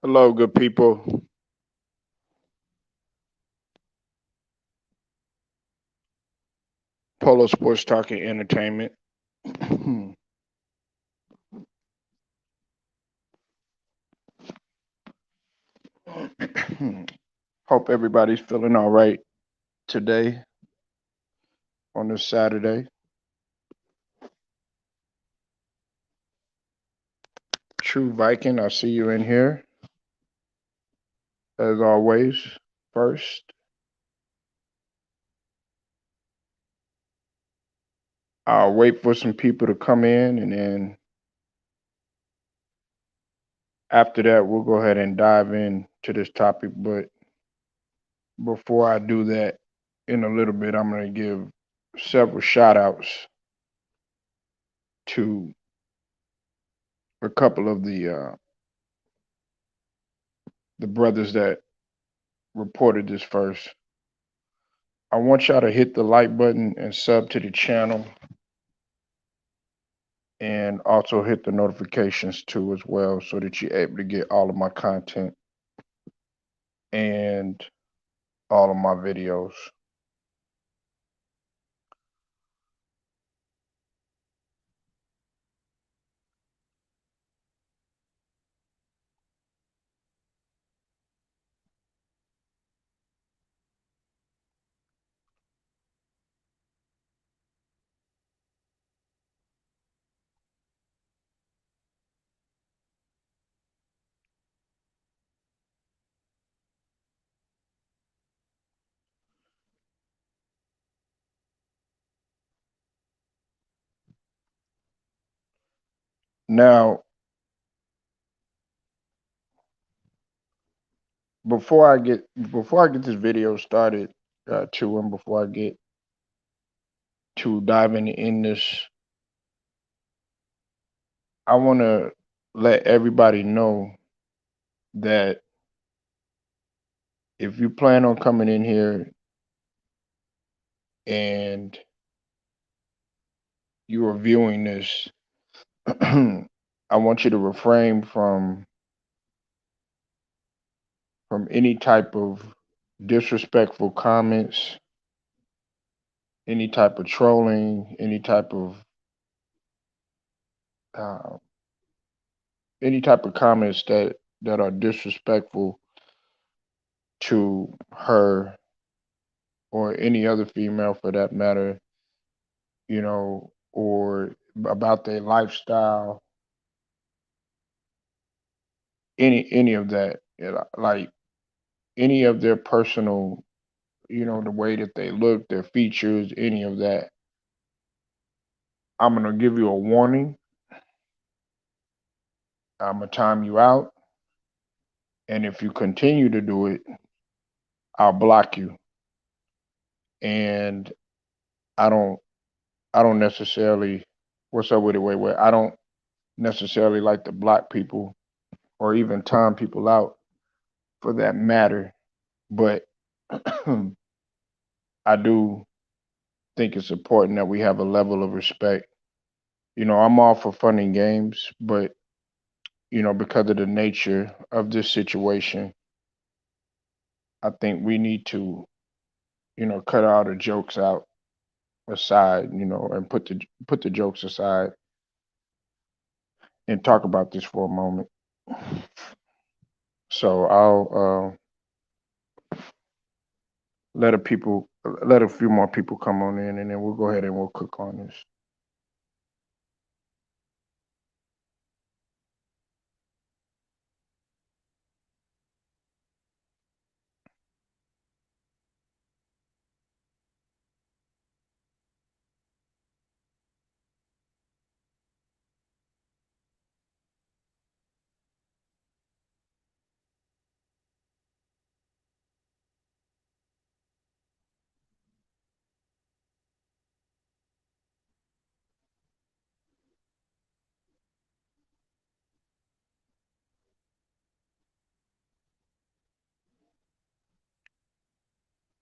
Hello, good people. Polo Sports Talking Entertainment. Hope everybody's feeling all right today on this Saturday. True Viking, I see you in here as always. First, I'll wait for some people to come in, and then after that, we'll go ahead and dive into this topic. But before I do that, in a little bit, I'm going to give several shout outs to a couple of the brothers that reported this first. I want y'all to hit the like button and sub to the channel and also hit the notifications too as well so that you're able to get all of my content and all of my videos. Now, before I get this video started, and before I get to diving in this, I want to let everybody know that if you plan on coming in here and you are viewing this, I want you to refrain from any type of disrespectful comments, any type of trolling, uh, any type of comments that are disrespectful to her or any other female for that matter, or about their lifestyle, any of that, like any of their personal, the way that they look, their features, any of that. I'm gonna give you a warning. I'm gonna time you out, and if you continue to do it, I'll block you. And I don't I don't necessarily what's up with it, wait. I don't necessarily like to block people or even time people out for that matter. But I do think it's important that we have a level of respect. I'm all for fun and games, but because of the nature of this situation, I think we need to, cut all the jokes out aside, and put the jokes aside and talk about this for a moment. So I'll let a few more people come on in, and then we'll go ahead and we'll cook on this.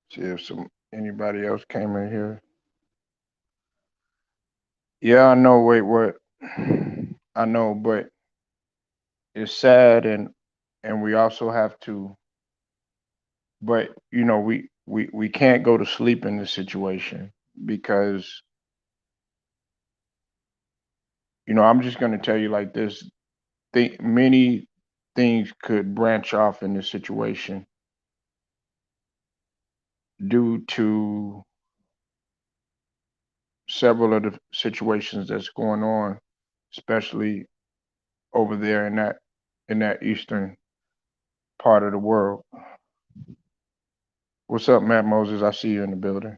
See if some anybody else came in here. Yeah, I know. Wait, what? I know, but it's sad, and and we also have to, but we can't go to sleep in this situation because I'm just going to tell you like this. Many things could branch off in this situation due to several of the situations that's going on, especially over there in that eastern part of the world. What's up, Matt Moses? I see you in the building.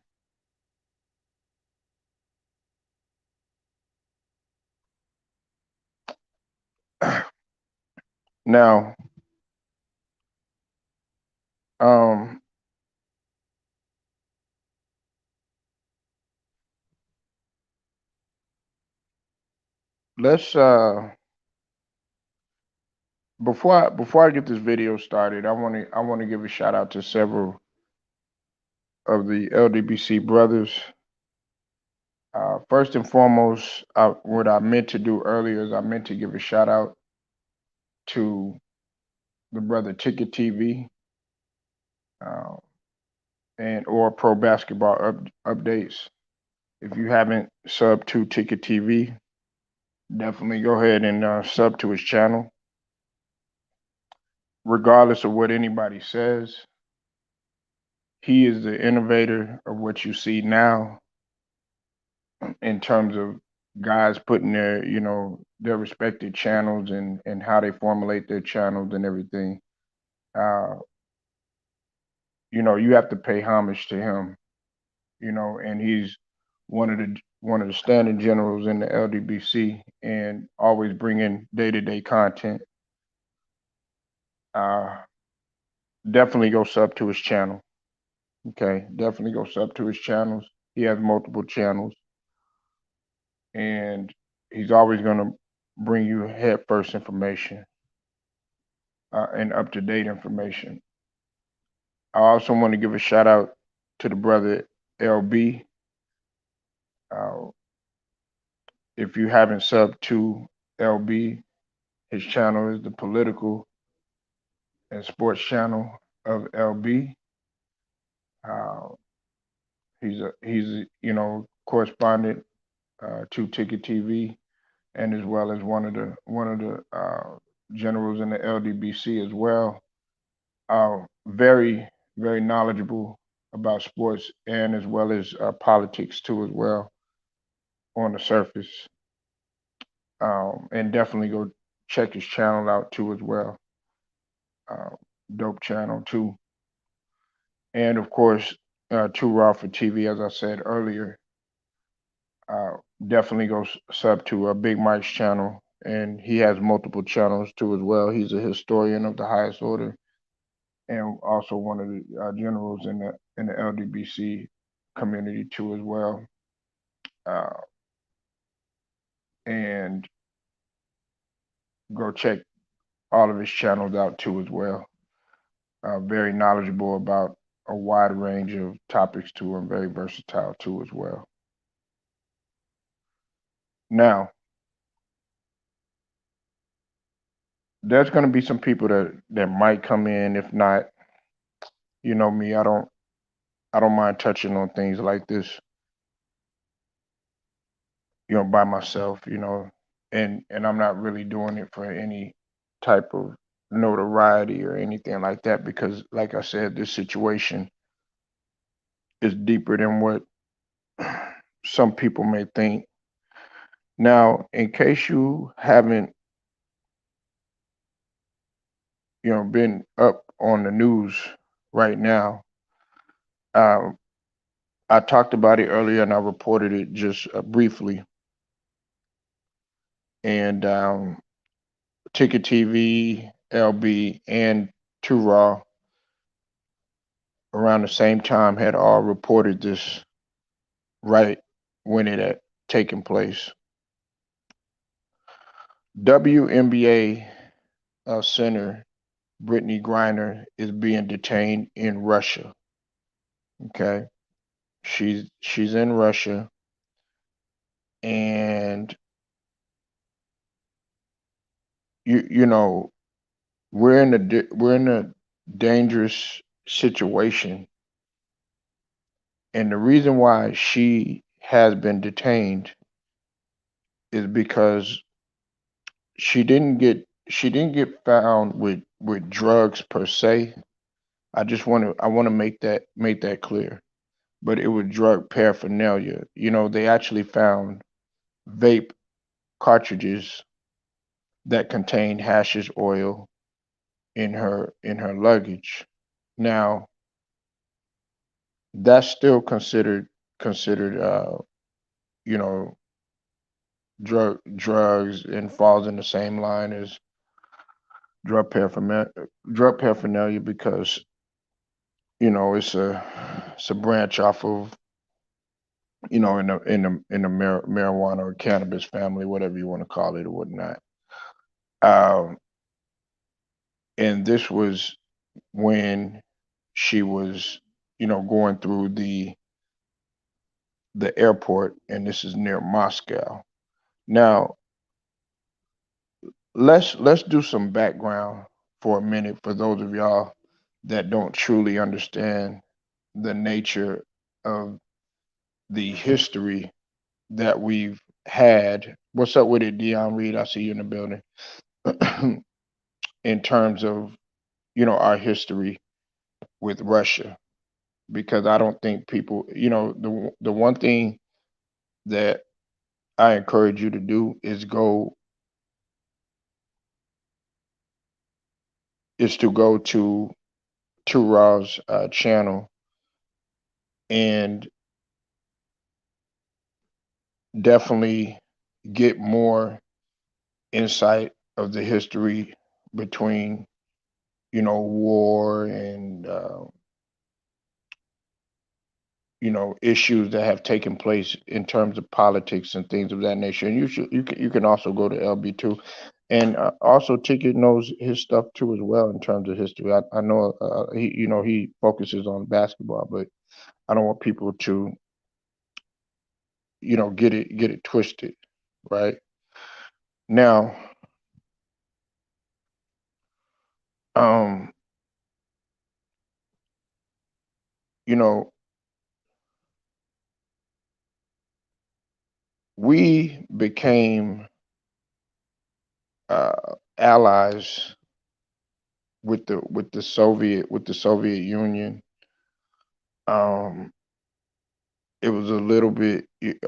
Now, um, let's before I get this video started, I want to give a shout out to several of the LDBC brothers. First and foremost, what I meant to do earlier is I meant to give a shout out to the brother Ticket TV, uh, and or Pro Basketball updates. If you haven't subbed to Ticket TV, definitely go ahead and sub to his channel. Regardless of what anybody says, he is the innovator of what you see now in terms of guys putting their respected channels and how they formulate their channels and everything. Uh, you have to pay homage to him. And he's one of the standing generals in the LDBC and always bringing day-to-day content. Uh, Definitely go sub to his channel. Okay, definitely go sub to his channels. He has multiple channels, and he's always going to bring you head first information and up to date information. I also want to give a shout out to the brother LB. Uh, if you haven't subbed to LB, his channel is the political and sports channel of LB. Uh, he's a correspondent to Ticket TV, and as well as one of the generals in the LDBC as well. Very very knowledgeable about sports and as well as politics too as well on the surface. And definitely go check his channel out too as well. Uh, Dope channel too. And of course, Too Raw for TV, as I said earlier. Uh, Definitely go sub to Big Mike's channel, and he has multiple channels too as well. He's a historian of the highest order, and also one of the generals in the LDBC community too as well. Uh, and go check all of his channels out too as well. Very knowledgeable about a wide range of topics too, and very versatile too as well. Now, there's going to be some people that might come in. If not, you know me, I don't mind touching on things like this, by myself, and I'm not really doing it for any type of notoriety or anything like that because, like I said, this situation is deeper than what some people may think. Now, in case you haven't, been up on the news right now, um, I talked about it earlier and I reported it just briefly. And Ticket TV, LB, and Too Raw around the same time had all reported this right when it had taken place. WNBA center Brittany Griner is being detained in Russia. Okay, she's in Russia, and you know we're in a dangerous situation, and the reason why she has been detained is because she didn't get found with drugs per se. I want to make that clear. But it was drug paraphernalia. You know, they actually found vape cartridges that contained hashish oil in her luggage. Now, that's still considered you know, drugs and falls in the same line as drug paraphernalia drug paraphernalia because you know it's a branch off of you know in the marijuana or cannabis family, whatever you want to call it or whatnot. Um, and this was when she was, you know, going through the airport, and this is near Moscow. Now, let's do some background for a minute for those of y'all that don't truly understand the nature of the history that we've had. What's up with it, Dion Reed? I see you in the building. In terms of our history with Russia, because I don't think people, the one thing that I encourage you to do is to go to Raw's channel and definitely get more insight of the history between war and issues that have taken place in terms of politics and things of that nature. And you can also go to LB too, and also Ticket knows his stuff too as well in terms of history. I know he focuses on basketball, but I don't want people to get it twisted, right? Now, um, you know, we became allies with the Soviet Union. Um, it was a little bit, it, it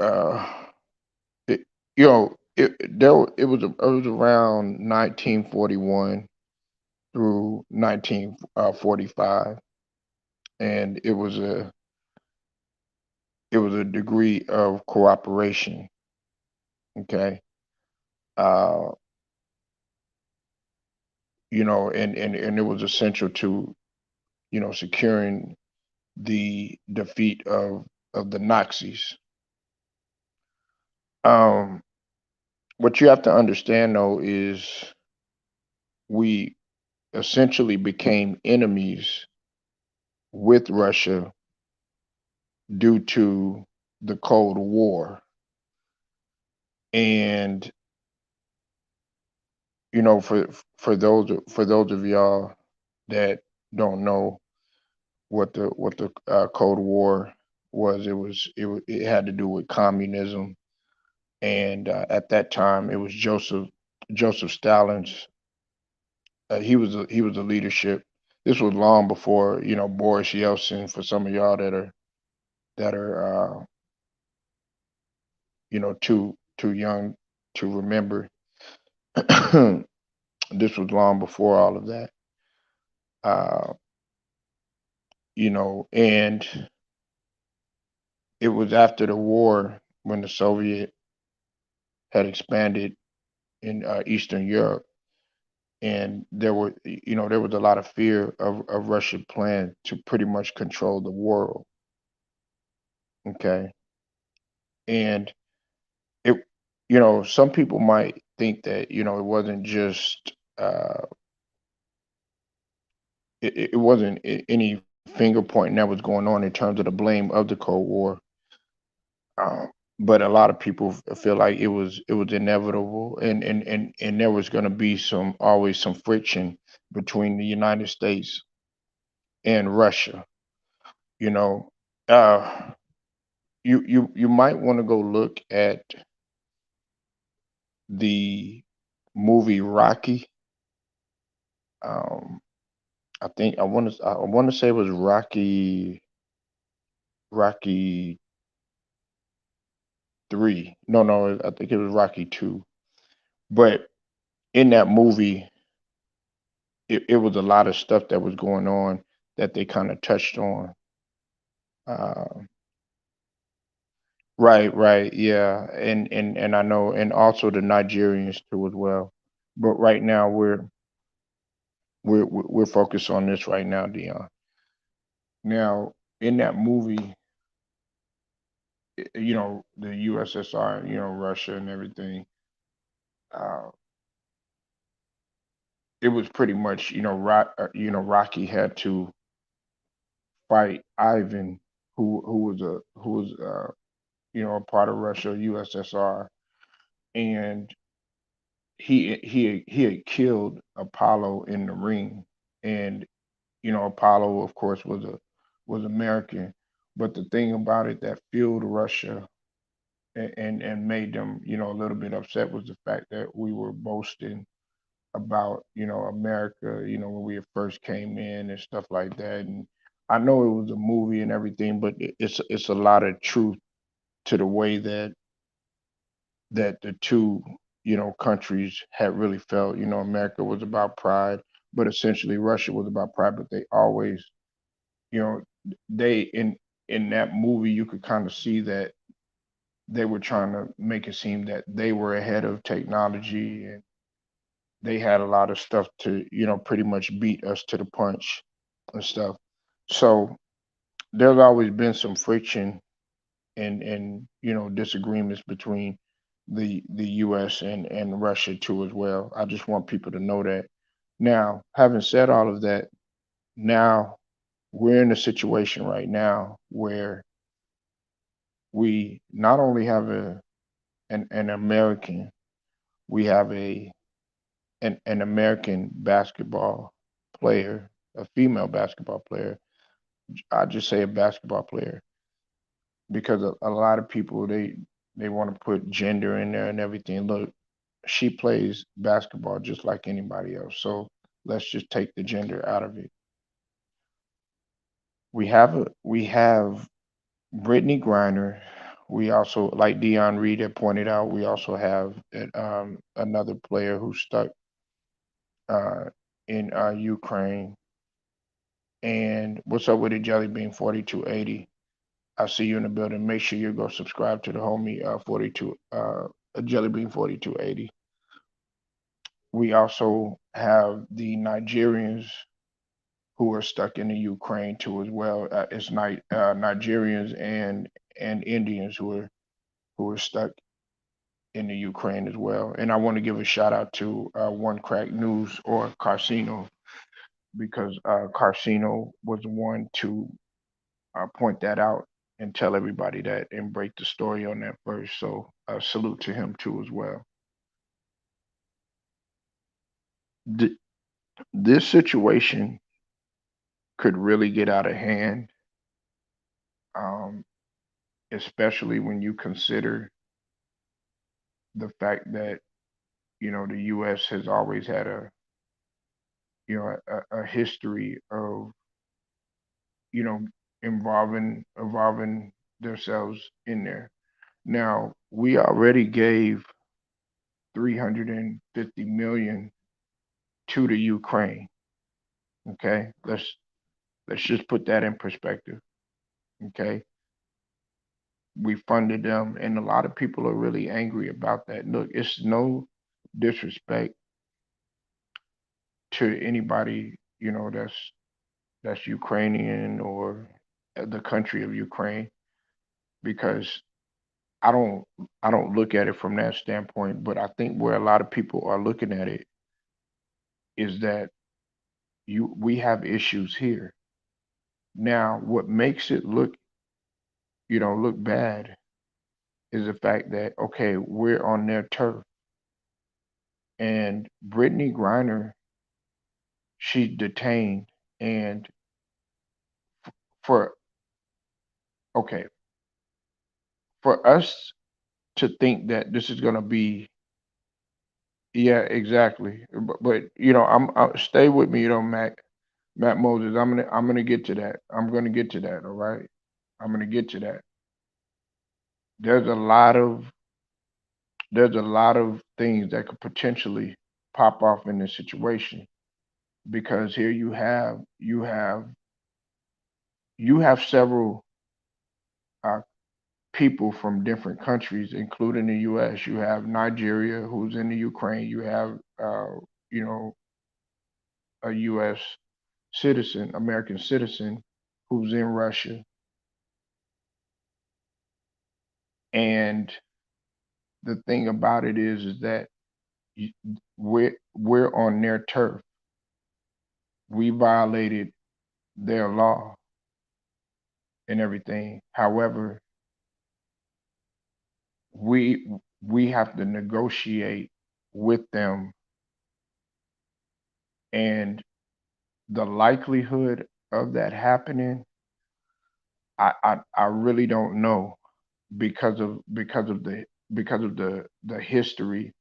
was around 1941 through 1945, and it was a degree of cooperation. Okay, uh, and it was essential to securing the defeat of the Nazis. Um, what you have to understand though is we essentially became enemies with Russia due to the Cold War. And for those of y'all that don't know what the Cold War was, it had to do with communism, and at that time it was Joseph Stalin's. He was a leadership. This was long before Boris Yeltsin. For some of y'all that are too young to remember, this was long before all of that. Uh, and it was after the war when the Soviet had expanded in Eastern Europe, and there was a lot of fear of Russia's plan to pretty much control the world. Okay, and it, some people might think that it wasn't just it wasn't any finger pointing that was going on in terms of the blame of the Cold War. Um, but a lot of people feel like it was inevitable, and there was going to be always some friction between the United States and Russia. You know, uh, you might want to go look at the movie Rocky. Um, I want to say it was Rocky 3. No, no, I think it was Rocky 2. But in that movie, it was a lot of stuff that was going on that they kind of touched on. Uh, right, right, yeah, and I know, and also the Nigerians too as well. But right now we're focused on this right now, Dion. Now in that movie, the USSR, Russia and everything. Uh, it was pretty much, Rocky had to fight Ivan, who was a part of Russia, USSR, and he had killed Apollo in the ring, and Apollo, of course, was American, but the thing about it that fueled Russia and made them, a little bit upset was the fact that we were boasting about, America, when we first came in and stuff like that. And I know it was a movie and everything, but it's a lot of truth to the way that the two, countries had really felt. America was about pride, but essentially Russia was about pride. But they always, you know, they in that movie you could kind of see that they were trying to make it seem that they were ahead of technology and they had a lot of stuff to, pretty much beat us to the punch and stuff. So there's always been some friction and disagreements between the US and Russia too as well. I just want people to know that. Now, having said all of that, now we're in a situation right now where we not only have an American, we have an American basketball player, a female basketball player. I just say a basketball player because a lot of people they want to put gender in there and everything. Look, she plays basketball just like anybody else. So let's just take the gender out of it. We have Brittany Griner. We also, like Dion Reed had pointed out, we also have another player who's stuck uh, in Ukraine. And what's up with the Jelly Bean 4280? I see you in the building. Make sure you go subscribe to the homie 42 Jelly Bean 4280. We also have the Nigerians who are stuck in the Ukraine too as well. It's Nigerians and Indians who are stuck in the Ukraine as well. And I want to give a shout out to One Crack News or Carcino because Carcino was the one to point that out and tell everybody that and break the story on that first. So salute to him too as well. Th- this situation could really get out of hand, um, especially when you consider the fact that the U.S. has always had a history of you know involving themselves in there. Now we already gave 350 million to the Ukraine. Okay, let's just put that in perspective. Okay, we funded them, and a lot of people are really angry about that. Look, it's no disrespect to anybody that's Ukrainian or the country of Ukraine because I don't I don't look at it from that standpoint, but I think where a lot of people are looking at it is that we have issues here. Now, what makes it look bad is the fact that okay, we're on their turf and Brittany Griner she's detained, and for okay, for us to think that this is going to be, yeah, exactly. But stay with me, Matt Moses. I'm gonna get to that. I'm gonna get to that. All right. I'm gonna get to that. There's a lot of there's a lot of things that could potentially pop off in this situation, because here you have several uh, people from different countries, including the U.S. You have Nigeria, who's in the Ukraine. You have you know a U.S. citizen, American citizen, who's in Russia, and the thing about it is that y- we're on their turf. We violated their law and everything. However, we we have to negotiate with them, and the likelihood of that happening, I really don't know, because of the history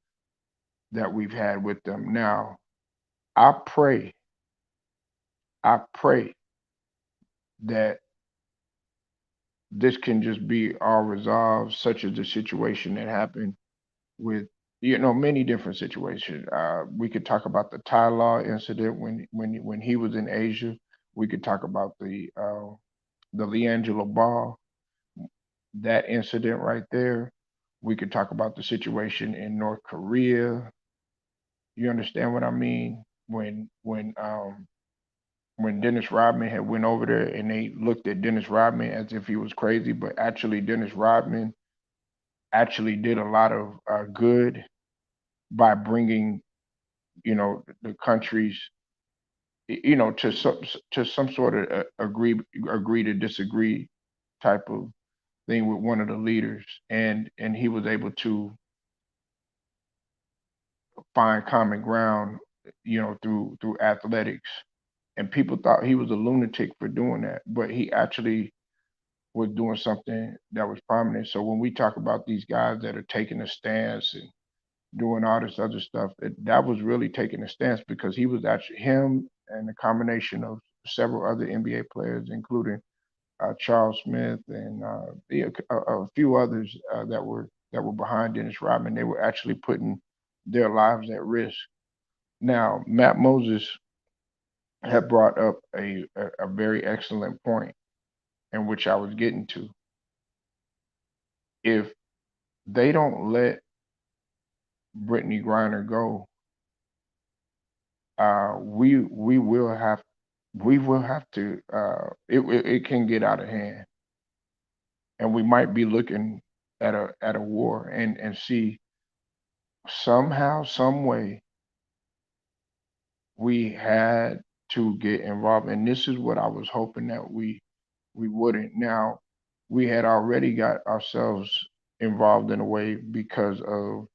that we've had with them. Now, I pray, I pray that this can just be all resolved, such as the situation that happened with, many different situations. We could talk about the Thai law incident when he was in Asia. We could talk about the Leangelo Ball, that incident right there. We could talk about the situation in North Korea. You understand what I mean? When Dennis Rodman had went over there, and they looked at Dennis Rodman as if he was crazy, but actually Dennis Rodman actually did a lot of good by bringing, the countries, to some sort of agree to disagree type of thing with one of the leaders, and he was able to find common ground, through athletics. And people thought he was a lunatic for doing that, but he actually was doing something that was prominent. So when we talk about these guys that are taking a stance and doing all this other stuff, that was really taking a stance, because he was actually, him and a combination of several other NBA players, including Charles Smith and a few others that were behind Dennis Rodman. They were actually putting their lives at risk. Now, Matt Moses had brought up a very excellent point, in which I was getting to. If they don't let Brittany Griner go, we will have to. It can get out of hand, and we might be looking at a war, and see, somehow, some way, we had to get involved. And this is what I was hoping that we wouldn't. Now, we had already got ourselves involved in a way because of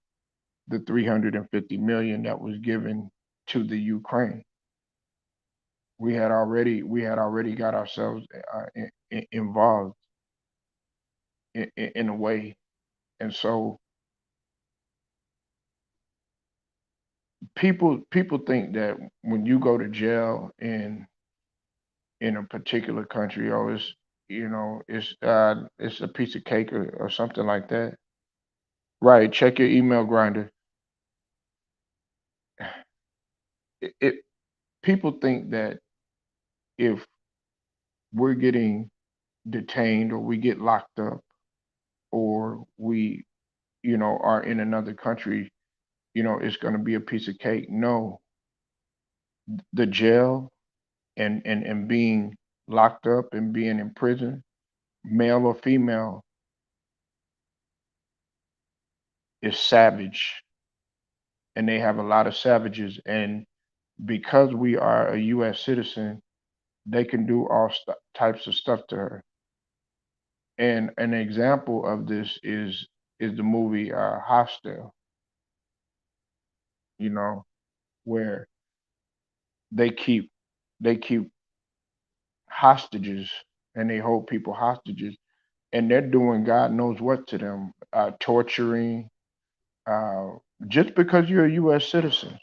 the 350 million that was given to the Ukraine. We had already got ourselves involved in a way. And so people think that when you go to jail in a particular country, oh, it's a piece of cake, or something like that. Right? Check your email grinder. It People think that if we're getting detained, or we get locked up, or we, are in another country, it's going to be a piece of cake. No, the jail, and being locked up and being in prison, male or female, is savage, and they have a lot of savages. And because we are a U.S. citizen, they can do all types of stuff to her. And an example of this is the movie Hostel, you know, where they keep they keep hostages and they hold people hostages, and they're doing God knows what to them, torturing, uh, just because you're a U.S. citizen,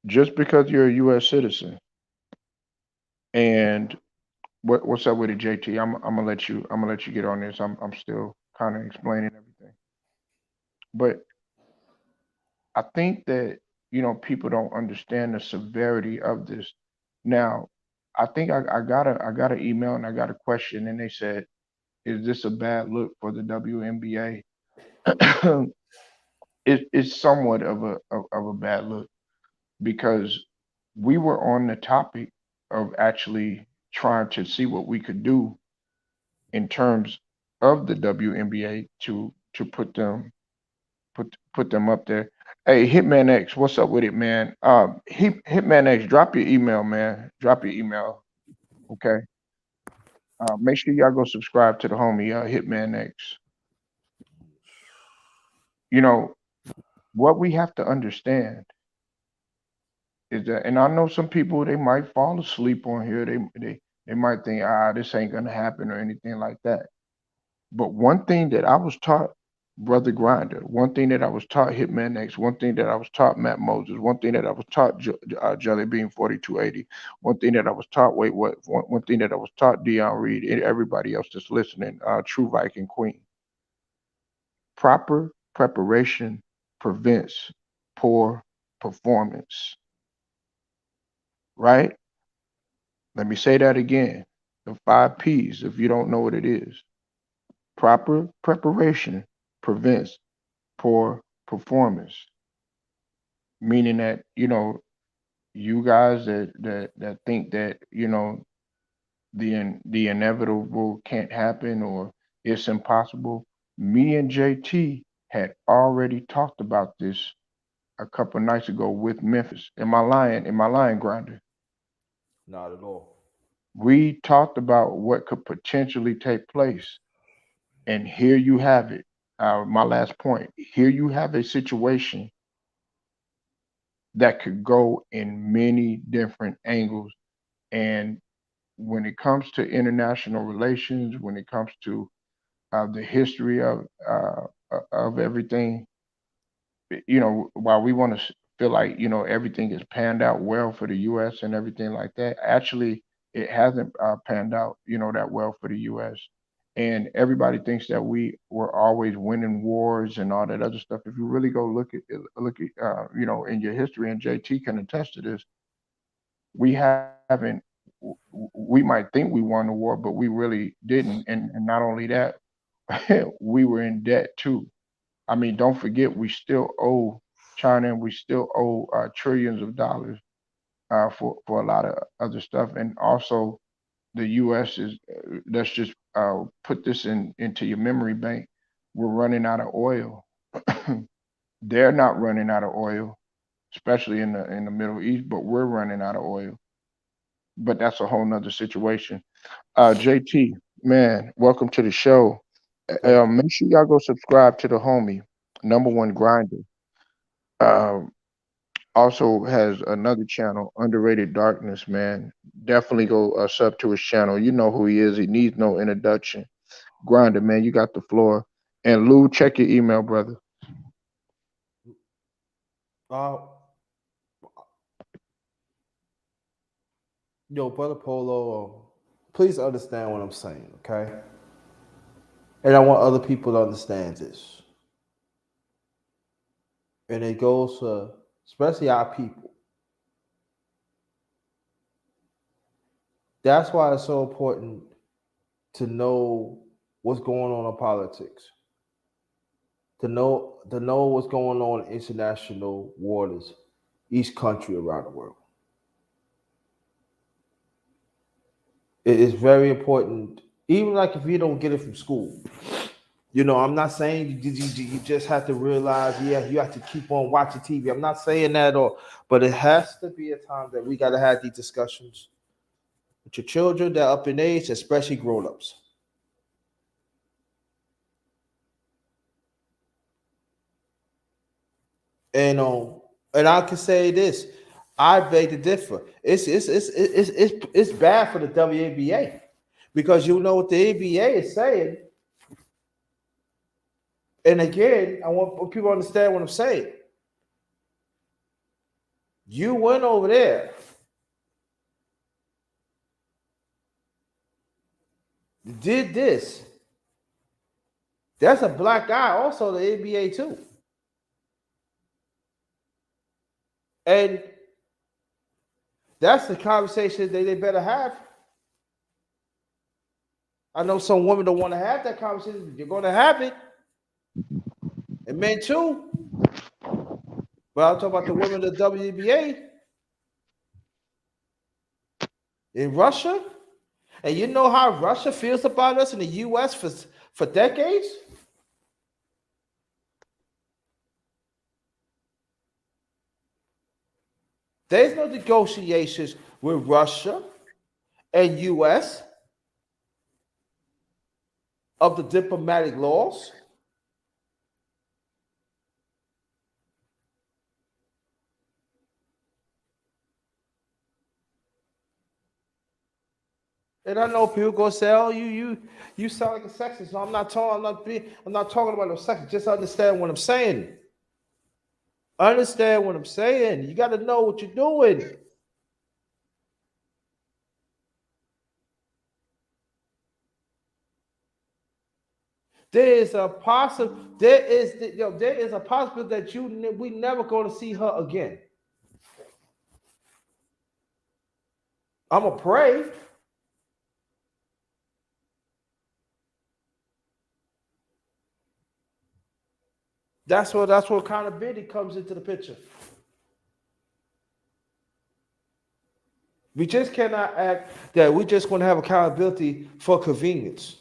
just because you're a U.S. citizen. And what's up with it, JT? I'm gonna let you get on this. I'm still kind of explaining everything, but I think that people don't understand the severity of this. Now, I think I got an email and I got a question, and they said, "Is this a bad look for the WNBA?" It's somewhat of a bad look because we were on the topic of actually trying to see what we could do in terms of the WNBA to put them up there. Hey, Hitman X, what's up with it, man? Hitman X, drop your email, man. Drop your email, okay? Make sure y'all go subscribe to the homie, Hitman X. You know what we have to understand is that, and I know some people they might fall asleep on here. They might think, this ain't gonna happen or anything like that. But one thing that I was taught, Brother Grinder, one thing that I was taught, Hitman X, one thing that I was taught, Matt Moses, one thing that I was taught, Jelly Bean 4280, one thing that I was taught, wait, what? One thing that I was taught, Dion Reed, and everybody else that's listening, True Viking Queen. Proper preparation prevents poor performance, right? Let me say that again. The five P's, if you don't know what it is. Proper preparation prevents poor performance, meaning that you guys that think that the inevitable can't happen or it's impossible. Me and JT had already talked about this a couple nights ago with Memphis. Am I lying? Am I lying, Grinder? Not at all. We talked about what could potentially take place, and here you have it. My last point. Here you have a situation that could go in many different angles. And when it comes to international relations, when it comes to the history of everything, while we want to feel like everything is panned out well for the U.S. and everything like that, actually it hasn't panned out that well for the U.S. And everybody thinks that we were always winning wars and all that other stuff. If you really go look at in your history, and JT can attest to this, we haven't. We might think we won the war, but we really didn't. And not only that, we were in debt too. I mean, don't forget, we still owe China, and we still owe trillions of dollars for a lot of other stuff. And also, the U.S. is, let's just put this into your memory bank. We're running out of oil. They're not running out of oil, especially in the Middle East, but we're running out of oil. But that's a whole nother situation. JT, man, welcome to the show. Thank you. Make sure y'all go subscribe to the homie, number one grinder. Um, Also has another channel, Underrated Darkness, man. Definitely go sub to his channel. You know who he is. He needs no introduction. Grinder, man, you got the floor. And Lou, check your email, brother. Uh, yo, brother Polo, please understand what I'm saying, okay? And I want other people to understand this. And it goes to especially our people. That's why it's so important to know what's going on in politics, to know what's going on in international waters, each country around the world. It is very important, even like if you don't get it from school. I'm not saying you just have to realize, yeah, you have to keep on watching TV. I'm not saying that at all, but it has to be a time that we got to have these discussions with your children that are up in age, especially grown-ups. And and I can say this: I beg to differ. It's bad for the WNBA because you know what the NBA is saying. And again, I want people to understand what I'm saying. You went over there, did this. That's a black guy, also the NBA too. And that's the conversation that they better have. I know some women don't want to have that conversation. You're going to have it, and men too. But I'm talking about the women of the WNBA in Russia. And you know how Russia feels about us in the U.S. for decades? There's no negotiations with Russia and U.S. of the diplomatic laws. And I know people gonna say, "Oh, you sound like a sexist." No, I'm not talking. I'm not talking about no sexist. Just understand what I'm saying. Understand what I'm saying. You got to know what you're doing. There is a possible. There is a possibility that we never going to see her again. I'm gonna pray. That's where accountability comes into the picture. We just cannot act that we just going to have accountability for convenience.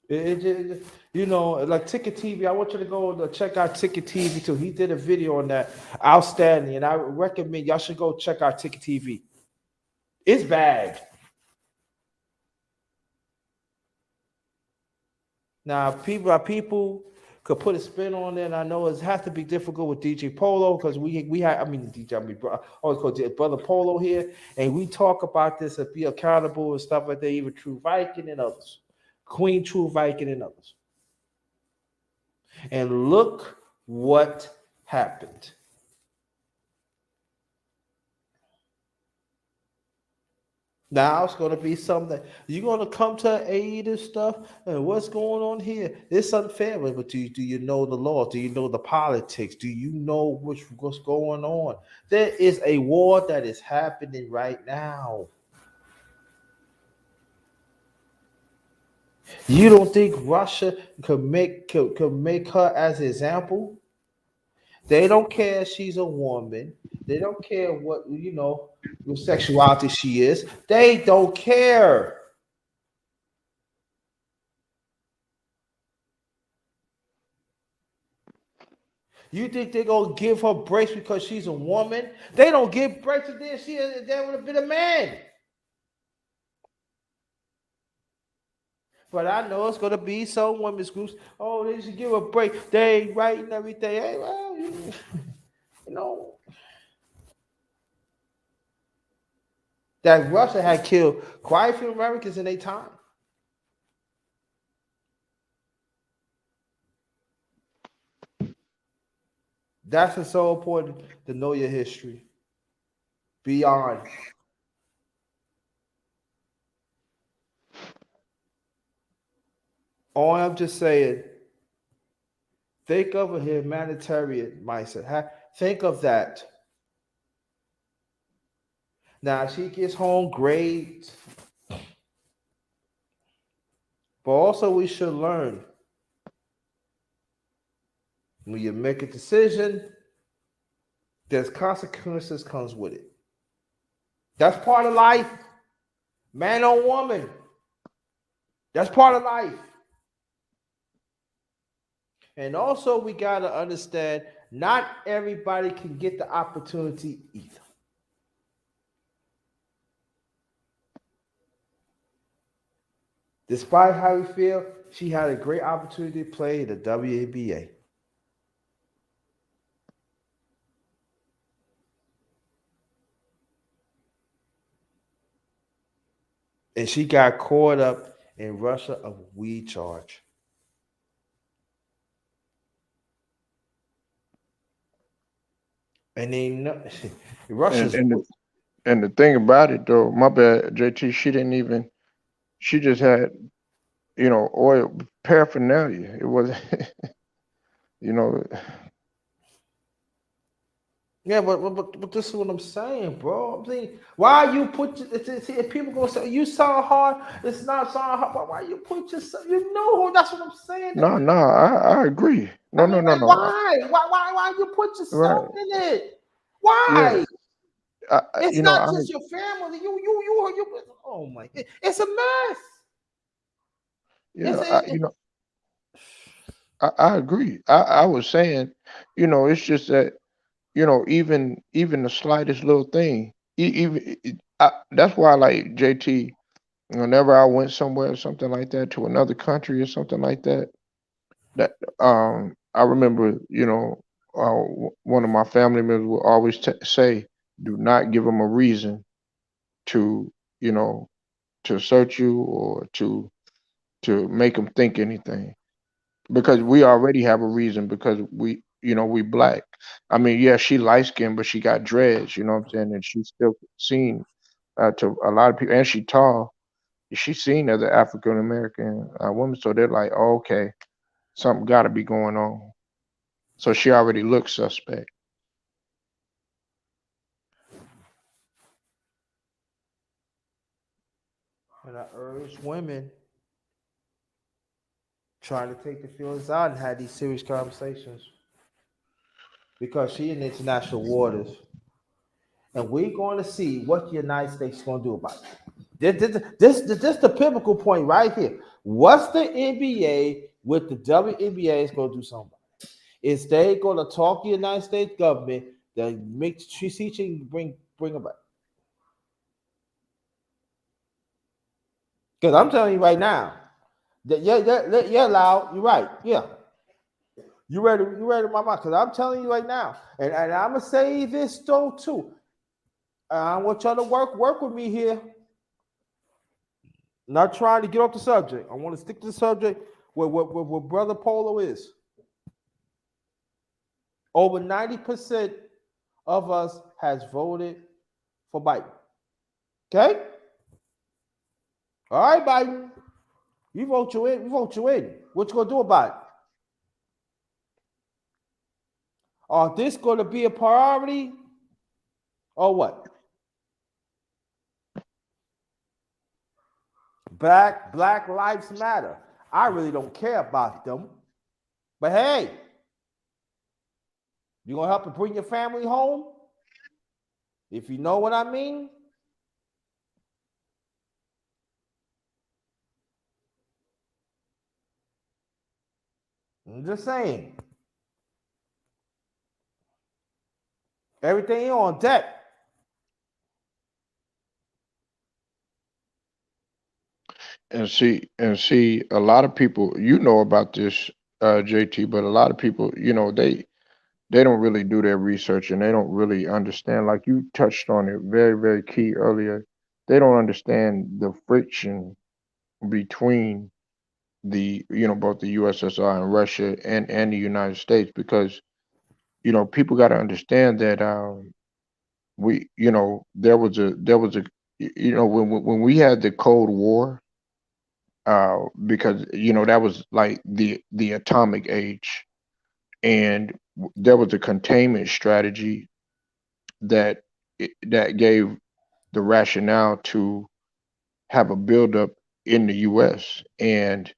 You know, like Ticket TV. I want you to go check out Ticket TV too. He did a video on that, outstanding, and I recommend y'all should go check out Ticket TV. It's bad. Now, people could put a spin on it. And I know it has to be difficult with DJ Polo because we have. I mean, DJ. I mean, I always call it Brother Polo here, and we talk about this and be accountable and stuff like that. Even True Viking and others, Queen True Viking and others. And look what happened. Now it's going to be something. You're going to come to aid and stuff. And what's going on here? It's unfair. But do you know the law? Do you know the politics? Do you know what's going on? There is a war that is happening right now. You don't think Russia could make her as an example? They don't care if she's a woman. They don't care what what sexuality she is. They don't care. You think they're gonna give her breaks because she's a woman? They don't give breaks to this. That would have been a man. But I know it's gonna be some women's groups. Oh, they should give a break. They ain't right and everything. Hey, well, you know that Russia had killed quite a few Americans in their time. That's what's so important to know your history. Beyond. All I'm just saying, think of a humanitarian mindset. Think of that. Now she gets home, great. But also we should learn when you make a decision, there's consequences comes with it. That's part of life. Man or woman. That's part of life. And also we got to understand not everybody can get the opportunity either. Despite how he feel, she had a great opportunity to play in the WNBA. And she got caught up in Russia of weed charge. And they know And Russia's and the thing about it though, my bad, JT, she didn't even. She just had oil paraphernalia. It was you know yeah, but this is what I'm saying, bro. I'm saying, why you put see, if people gonna say you sound hard, it's not sound hard. Why you put yourself? You know, that's what I'm saying. no, no, I agree. I No, no, mean, no, like, no. why you put yourself Right. in it? Yeah. Why? I It's you know not I just your family. You. Oh my! It's a mess. yeah I, I agree. I was saying, it's just that even the slightest little thing, that's why, like JT, whenever I went somewhere or something like that, to another country or something like that, that I remember, one of my family members would always say, do not give them a reason to, you know, to search you or to make them think anything, because we already have a reason, because we black. I mean, yeah, she light skinned, but she got dreads. You know what I'm saying? And she's still seen to a lot of people, and she tall. She's seen as an African American woman, so they're like, oh, okay, something got to be going on. So she already looks suspect. And I urge women trying to take the feelings out and have these serious conversations because she in international waters, and we're going to see what the United States is going to do about it. This the pivotal point right here. What's the NBA with the WNBA is going to do something? Is they going to talk to the United States government that makes teaching bring about? Because I'm telling you right now that yeah, loud. You're right. Yeah, you ready, mama? Because I'm telling you right now, and I'm gonna say this though too. I want y'all to work with me here. Not trying to get off the subject. I want to stick to the subject where Brother Polo is. Over 90% of us has voted for Biden. Okay? All right, Biden. You vote you in. We vote you in. What you gonna do about it? Are this gonna be a priority or what? Black lives matter. I really don't care about them. But hey, you gonna help to bring your family home? If you know what I mean. I'm just saying. Everything on deck. And see, a lot of people, about this, JT, but a lot of people, they don't really do their research, and they don't really understand. Like you touched on it very, very key earlier. They don't understand the friction between both the USSR and Russia and the United States, because people got to understand that there was a when we had the Cold War, because that was like the atomic age, and there was a containment strategy that that gave the rationale to have a buildup in the U.S. And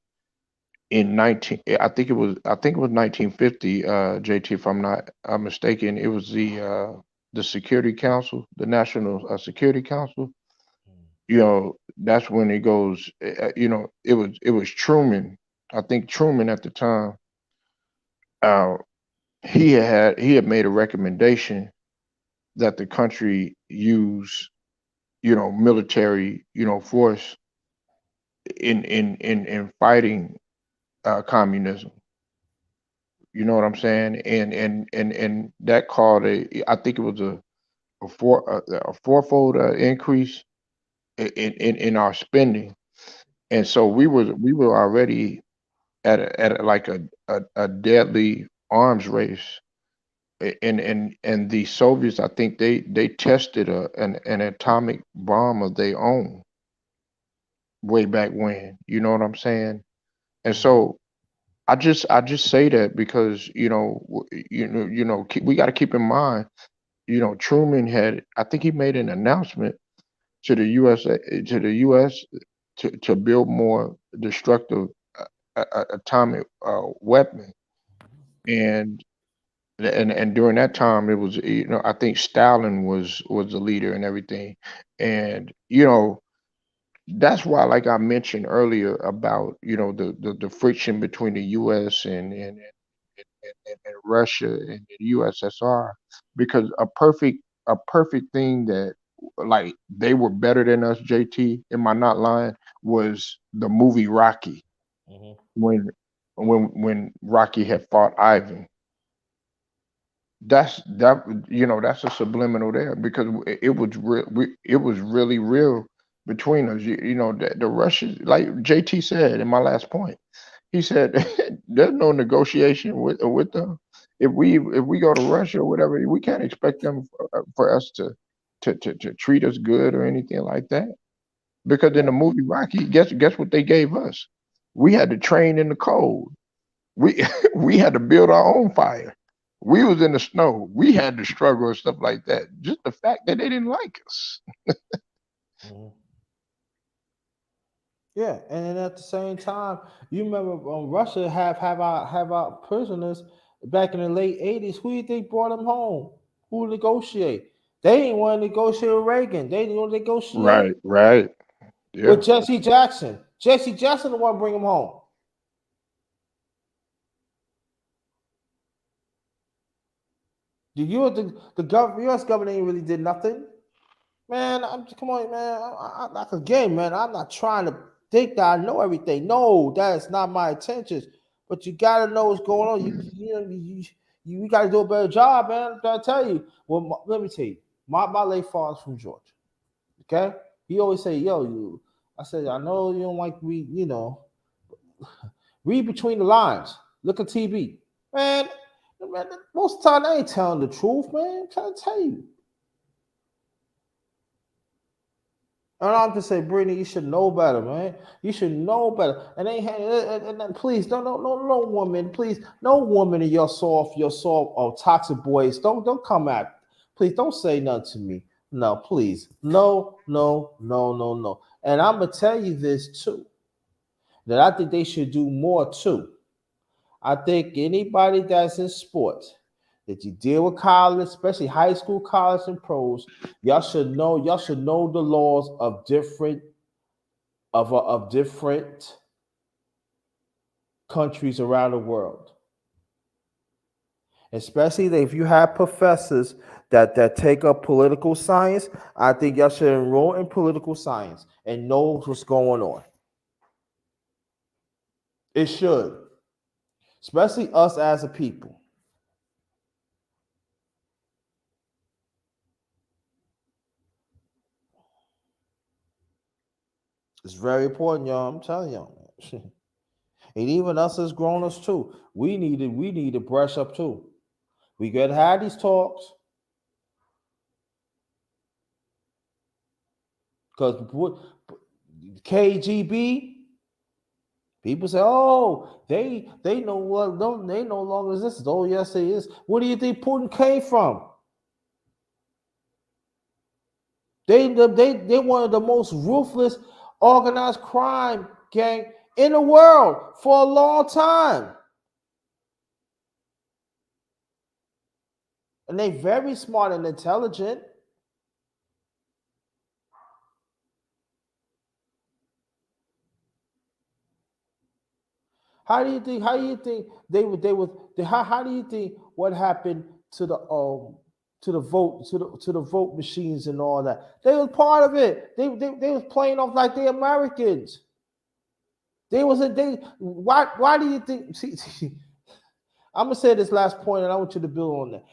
in 1950, 1950, JT, if I'm not mistaken, it was the Security Council, the National Security Council. That's when it goes. It was Truman. I think Truman at the time, uh, he had made a recommendation that the country use military force in fighting communism. You know what I'm saying? And that called I think it was a fourfold increase in our spending. And so we were already at a deadly arms race. And the Soviets, I think they tested an atomic bomb of their own way back when. You know what I'm saying? And Mhm. so I just say that because we got to keep in mind, Truman had, I think he made an announcement to the U.S. to build more destructive atomic weapon. And and and during that time, it was, I think Stalin was the leader and everything. And that's why, like I mentioned earlier about, the friction between the US and Russia and the USSR, because a perfect thing that, like, they were better than us, JT, am I not lying, was the movie Rocky, Mhm. when when Rocky had fought Ivan. That's a subliminal there, because it was real. It was really real between us. The Russians, like JT said in my last point, he said there's no negotiation with them. If we go to Russia or whatever, we can't expect them for us to treat us good or anything like that. Because in Yeah. the movie Rocky, guess what they gave us? We had to train in the cold. We we had to build our own fire. We was in the snow. We had to struggle and stuff like that. Just the fact that they didn't like us. Mhm. Yeah, and then at the same time, you remember Russia have our prisoners back in the late 80s. Who do you think brought them home? Who negotiate? They didn't want to negotiate with Reagan. They didn't want to negotiate Right, right. Yeah. with Jesse Jackson. Jesse Jackson the one bring them home. The U.S. government ain't really did nothing. Man, come on, man. Like again, man, I'm not trying to think that I know everything. No, that's not my intentions. But you gotta know what's going on. You gotta do a better job, man. I tell you. Well, let me tell you. My late father's from Georgia. Okay, he always say, "Yo, you." I said, "I know you don't like read. Read between the lines. Look at TV, man. Man, most of the time, they ain't telling the truth, man. I'm trying to tell you." And I'm just saying, Brittany, you should know better, man. You should know better. And they and please, no woman, please, no woman in your soft toxic boys. Don't come at. Please don't say nothing to me. No, please, no. And I'm gonna tell you this too. That I think they should do more too. I think anybody that's in sports that you deal with college, especially high school, college, and pros, y'all should know the laws of different countries around the world. Especially if you have professors that take up political science, I think y'all should enroll in political science and know what's going on. It should, especially us as a people. It's very important, y'all. I'm telling y'all, man. And even us as grown ups too, we need to brush up too. We gotta have these talks because KGB people say, oh, they know what don't they no longer exist. Oh yes, they is. Where do you think Putin came from? They one of the most ruthless organized crime gang in the world for a long time, and they very smart and intelligent. How do you think how do you think what happened to the vote machines and all that? They was part of it. They was playing off like they Americans. They was a they. Why do you think? See, I'm gonna say this last point, and I want you to build on that.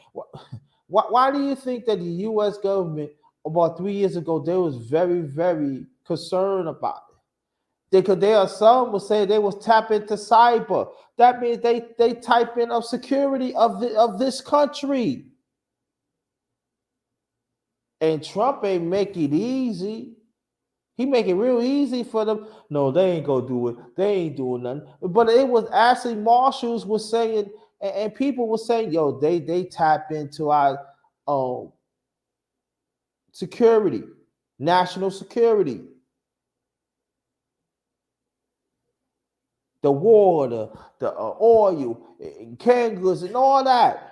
Why do you think that the U.S. government about 3 years ago they was very concerned about it? Because there are some will say they was tap into cyber. That means they type in of security of this country. And Trump ain't make it easy. He make it real easy for them. No, they ain't gonna do it. They ain't doing nothing. But it was actually marshals was saying, and people were saying, yo, they tap into our um, security, national security, the water, the oil, and canned goods, and all that.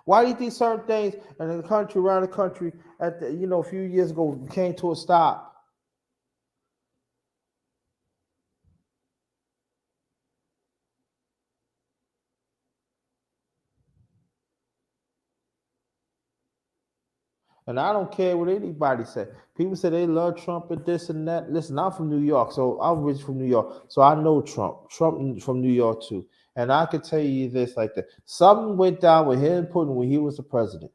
Why do you think certain things in the country, around the country, at the, a few years ago, came to a stop? And I don't care what anybody say. People say they love Trump and this and that. Listen, I'm from New York, so I'm rich from New York, so I know Trump. Trump from New York too, and I can tell you this like that. Something went down with him and Putin when he was the president,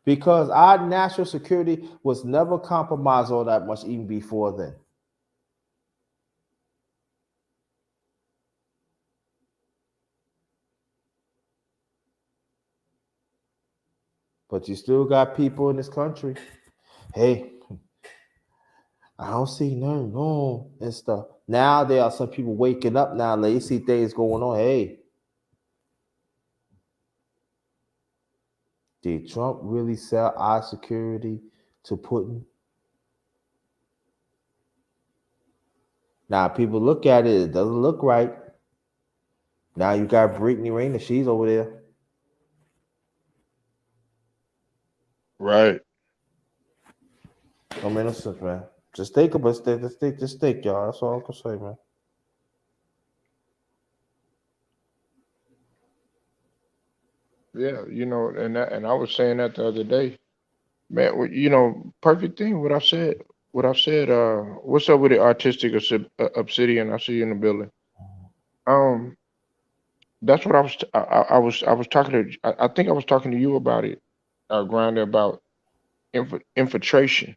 because our national security was never compromised all that much even before then. But you still got people in this country. Hey, I don't see nothing wrong and stuff. Now there are some people waking up now. They see things going on. Hey, did Trump really sell our security to Putin? Now people look at it, it doesn't look right. Now you got Brittany Griner, she's over there. Right. Don't make no sense, man. Just think about it. Just think, y'all. That's all I can say, man. Yeah, and I was saying that the other day, man. Perfect thing. What I said. What's up with the artistic obsidian? I see you in the building. Um, that's what I was. I was talking to. I think I was talking to you about it, Grinder, about infiltration.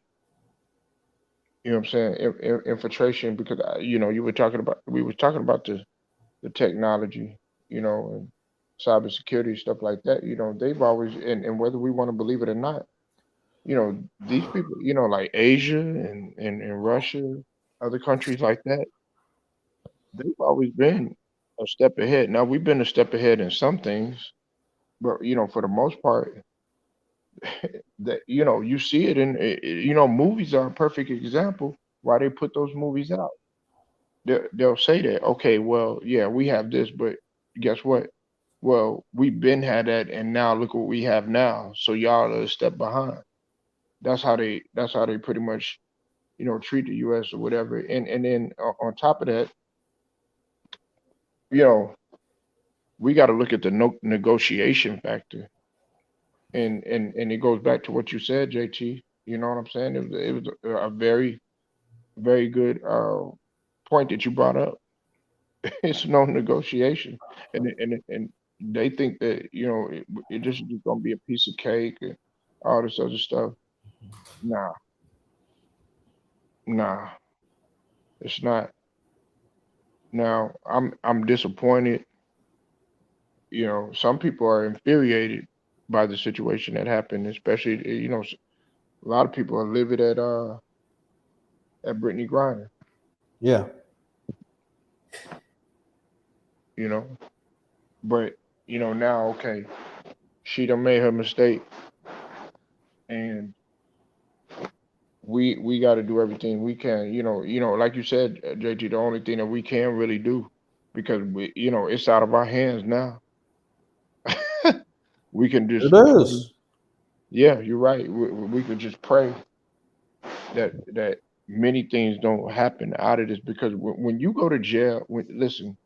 You know what I'm saying? Infiltration, because you were talking about. We were talking about the technology, and cybersecurity stuff like that. They've always, and whether we want to believe it or not, these people, like Asia and Russia, other countries like that, they've always been a step ahead. Now we've been a step ahead in some things, but for the most part, that you see it in, movies are a perfect example why they put those movies out. They'll say that, okay, well, yeah, we have this, but guess what? Well, we've been had that, and now look what we have now. So y'all are a step behind. That's how they pretty much treat the U.S. or whatever. And then on top of that, you know, we got to look at the negotiation factor, and it goes back to what you said, JT. You know what I'm saying? It was a very very good point that you brought up. It's no negotiation, and they think that it just is gonna be a piece of cake and all this other stuff. Nah, nah, it's not. Now I'm disappointed. Some people are infuriated by the situation that happened, especially a lot of people are livid at Brittany Griner. Yeah. You know, but now, okay, she done made her mistake, and we got to do everything we can. Like you said, JT, the only thing that we can really do, because it's out of our hands now. We can just It is. yeah, you're right. We could just pray that many things don't happen out of this because when you go to jail, listen,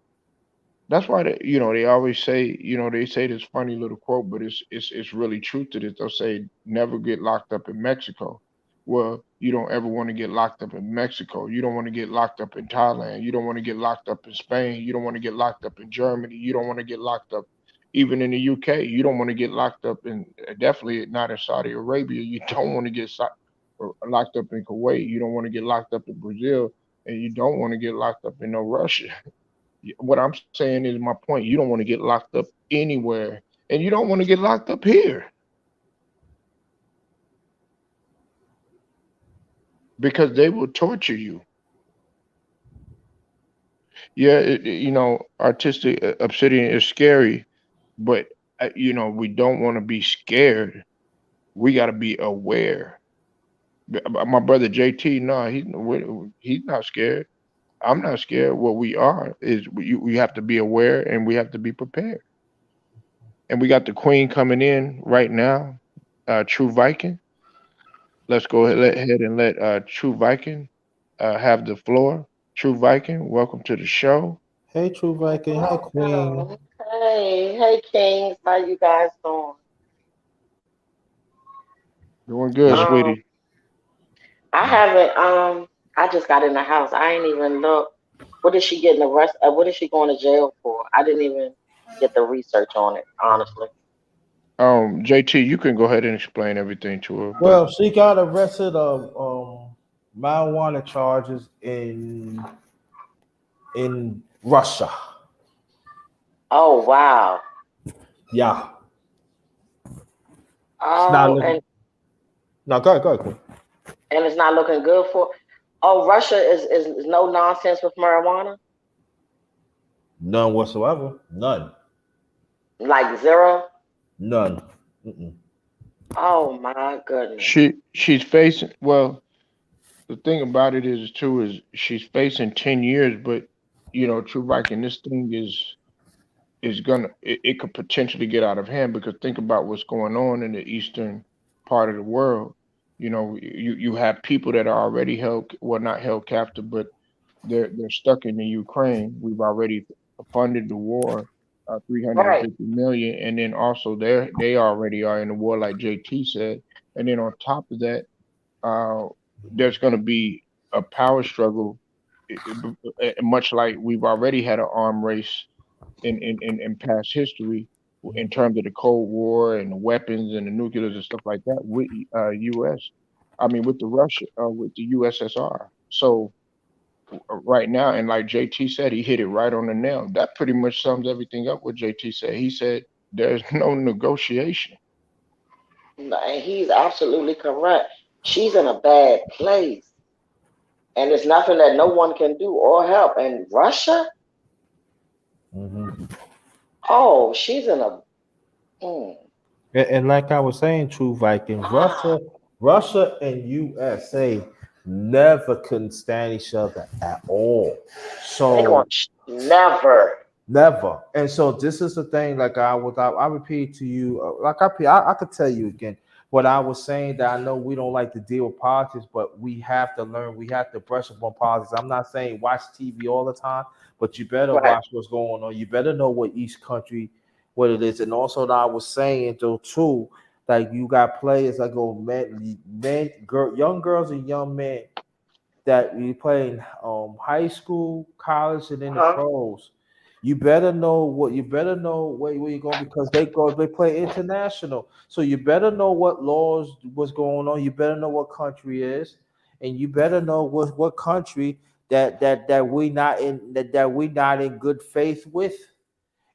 that's why they always say, they say this funny little quote, but it's really truth to this. They'll say never get locked up in Mexico. Well, you don't ever want to get locked up in Mexico. You don't want to get locked up in Thailand. You don't want to get locked up in Spain. You don't want to get locked up in Germany. You don't want to get locked up even in the UK. You don't want to get locked up in definitely not in Saudi Arabia. You don't want to get or locked up in Kuwait. You don't want to get locked up in Brazil, and you don't want to get locked up in no Russia. What I'm saying is my point. You don't want to get locked up anywhere, and you don't want to get locked up here because they will torture you. Yeah, artistic obsidian is scary, but we don't want to be scared. We got to be aware. My brother JT, no, he's not scared. I'm not scared. What we are is we have to be aware and we have to be prepared. And we got the queen coming in right now, True Viking. Let's go ahead and let True Viking have the floor. True Viking, welcome to the show. Hey, True Viking. Hi, Queen. Welcome. Hey, Kings, how you guys doing? Doing good, Good. Um, sweetie. I haven't. I just got in the house. I ain't even look. What is she getting arrested? What is she going to jail for? I didn't even get the research on it, honestly. JT, you can go ahead and explain everything to her, but Well, she got arrested of marijuana charges in Russia. Oh wow. Yeah. It's not Oh, looking. No, go ahead, Queen. and it's not looking good for. Oh, Russia is no nonsense with marijuana, None whatsoever. None. like zero. None. Mm-mm. Oh my goodness. she's facing, well, the thing about it is too is she's facing 10 years, but True Viking, this thing is gonna it could potentially get out of hand because think about what's going on in the eastern part of the world. You have people that are already held, well, not held captive, but they're stuck in the Ukraine. We've already funded the war, Right. 350 million, and then also they already are in the war, like JT said. And then on top of that, uh, there's going to be a power struggle, much like we've already had an arm race in past history in terms of the Cold War and the weapons and the nuclears and stuff like that with U.S. I mean, with the Russia, with the USSR. So right now, and like JT said, he hit it right on the nail. That pretty much sums everything up. What JT said. He said there's no negotiation. And he's absolutely correct. She's in a bad place, and there's nothing that no one can do or help. And Russia, Mm-hmm. oh, she's in a. Mm, And like I was saying, True Viking, ah, Russia and USA never couldn't stand each other at all. they going So to never. never. And so this is the thing. Like I repeat to you. I could tell you again. What I was saying that I know we don't like to deal with politics, but we have to learn. We have to brush up on politics. I'm not saying watch TV all the time, but you better Right. watch what's going on. You better know what each country, what it is. And also, now I was saying though too, like you got players that go young girls and young men that you play in high school, college, and in the Huh? pros. You better know what you better know where you go because they play international. So you better know what laws what's going on. You better know what country is, and you better know what country that we not in good faith with.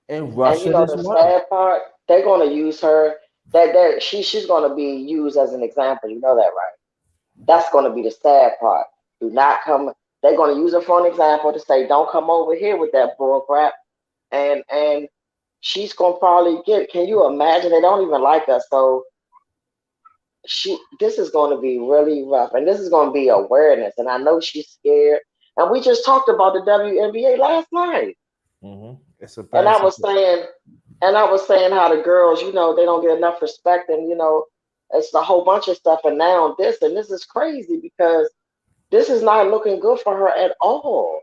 And And you Russia know is the one. sad part, they're going to use her. That she's going to be used as an example. You know that, right? That's going to be the sad part. Do not come. They're going to use her for an example to say, "Don't come over here with that bull crap." And she's going to probably get. Can you imagine? They don't even like us, so this is going to be really rough, and this is going to be awareness. And I know she's scared. And we just talked about the WNBA last night, It's a and bad situation. I was saying how the girls, they don't get enough respect, and it's a whole bunch of stuff. And now this, and this is crazy because this is not looking good for her at all.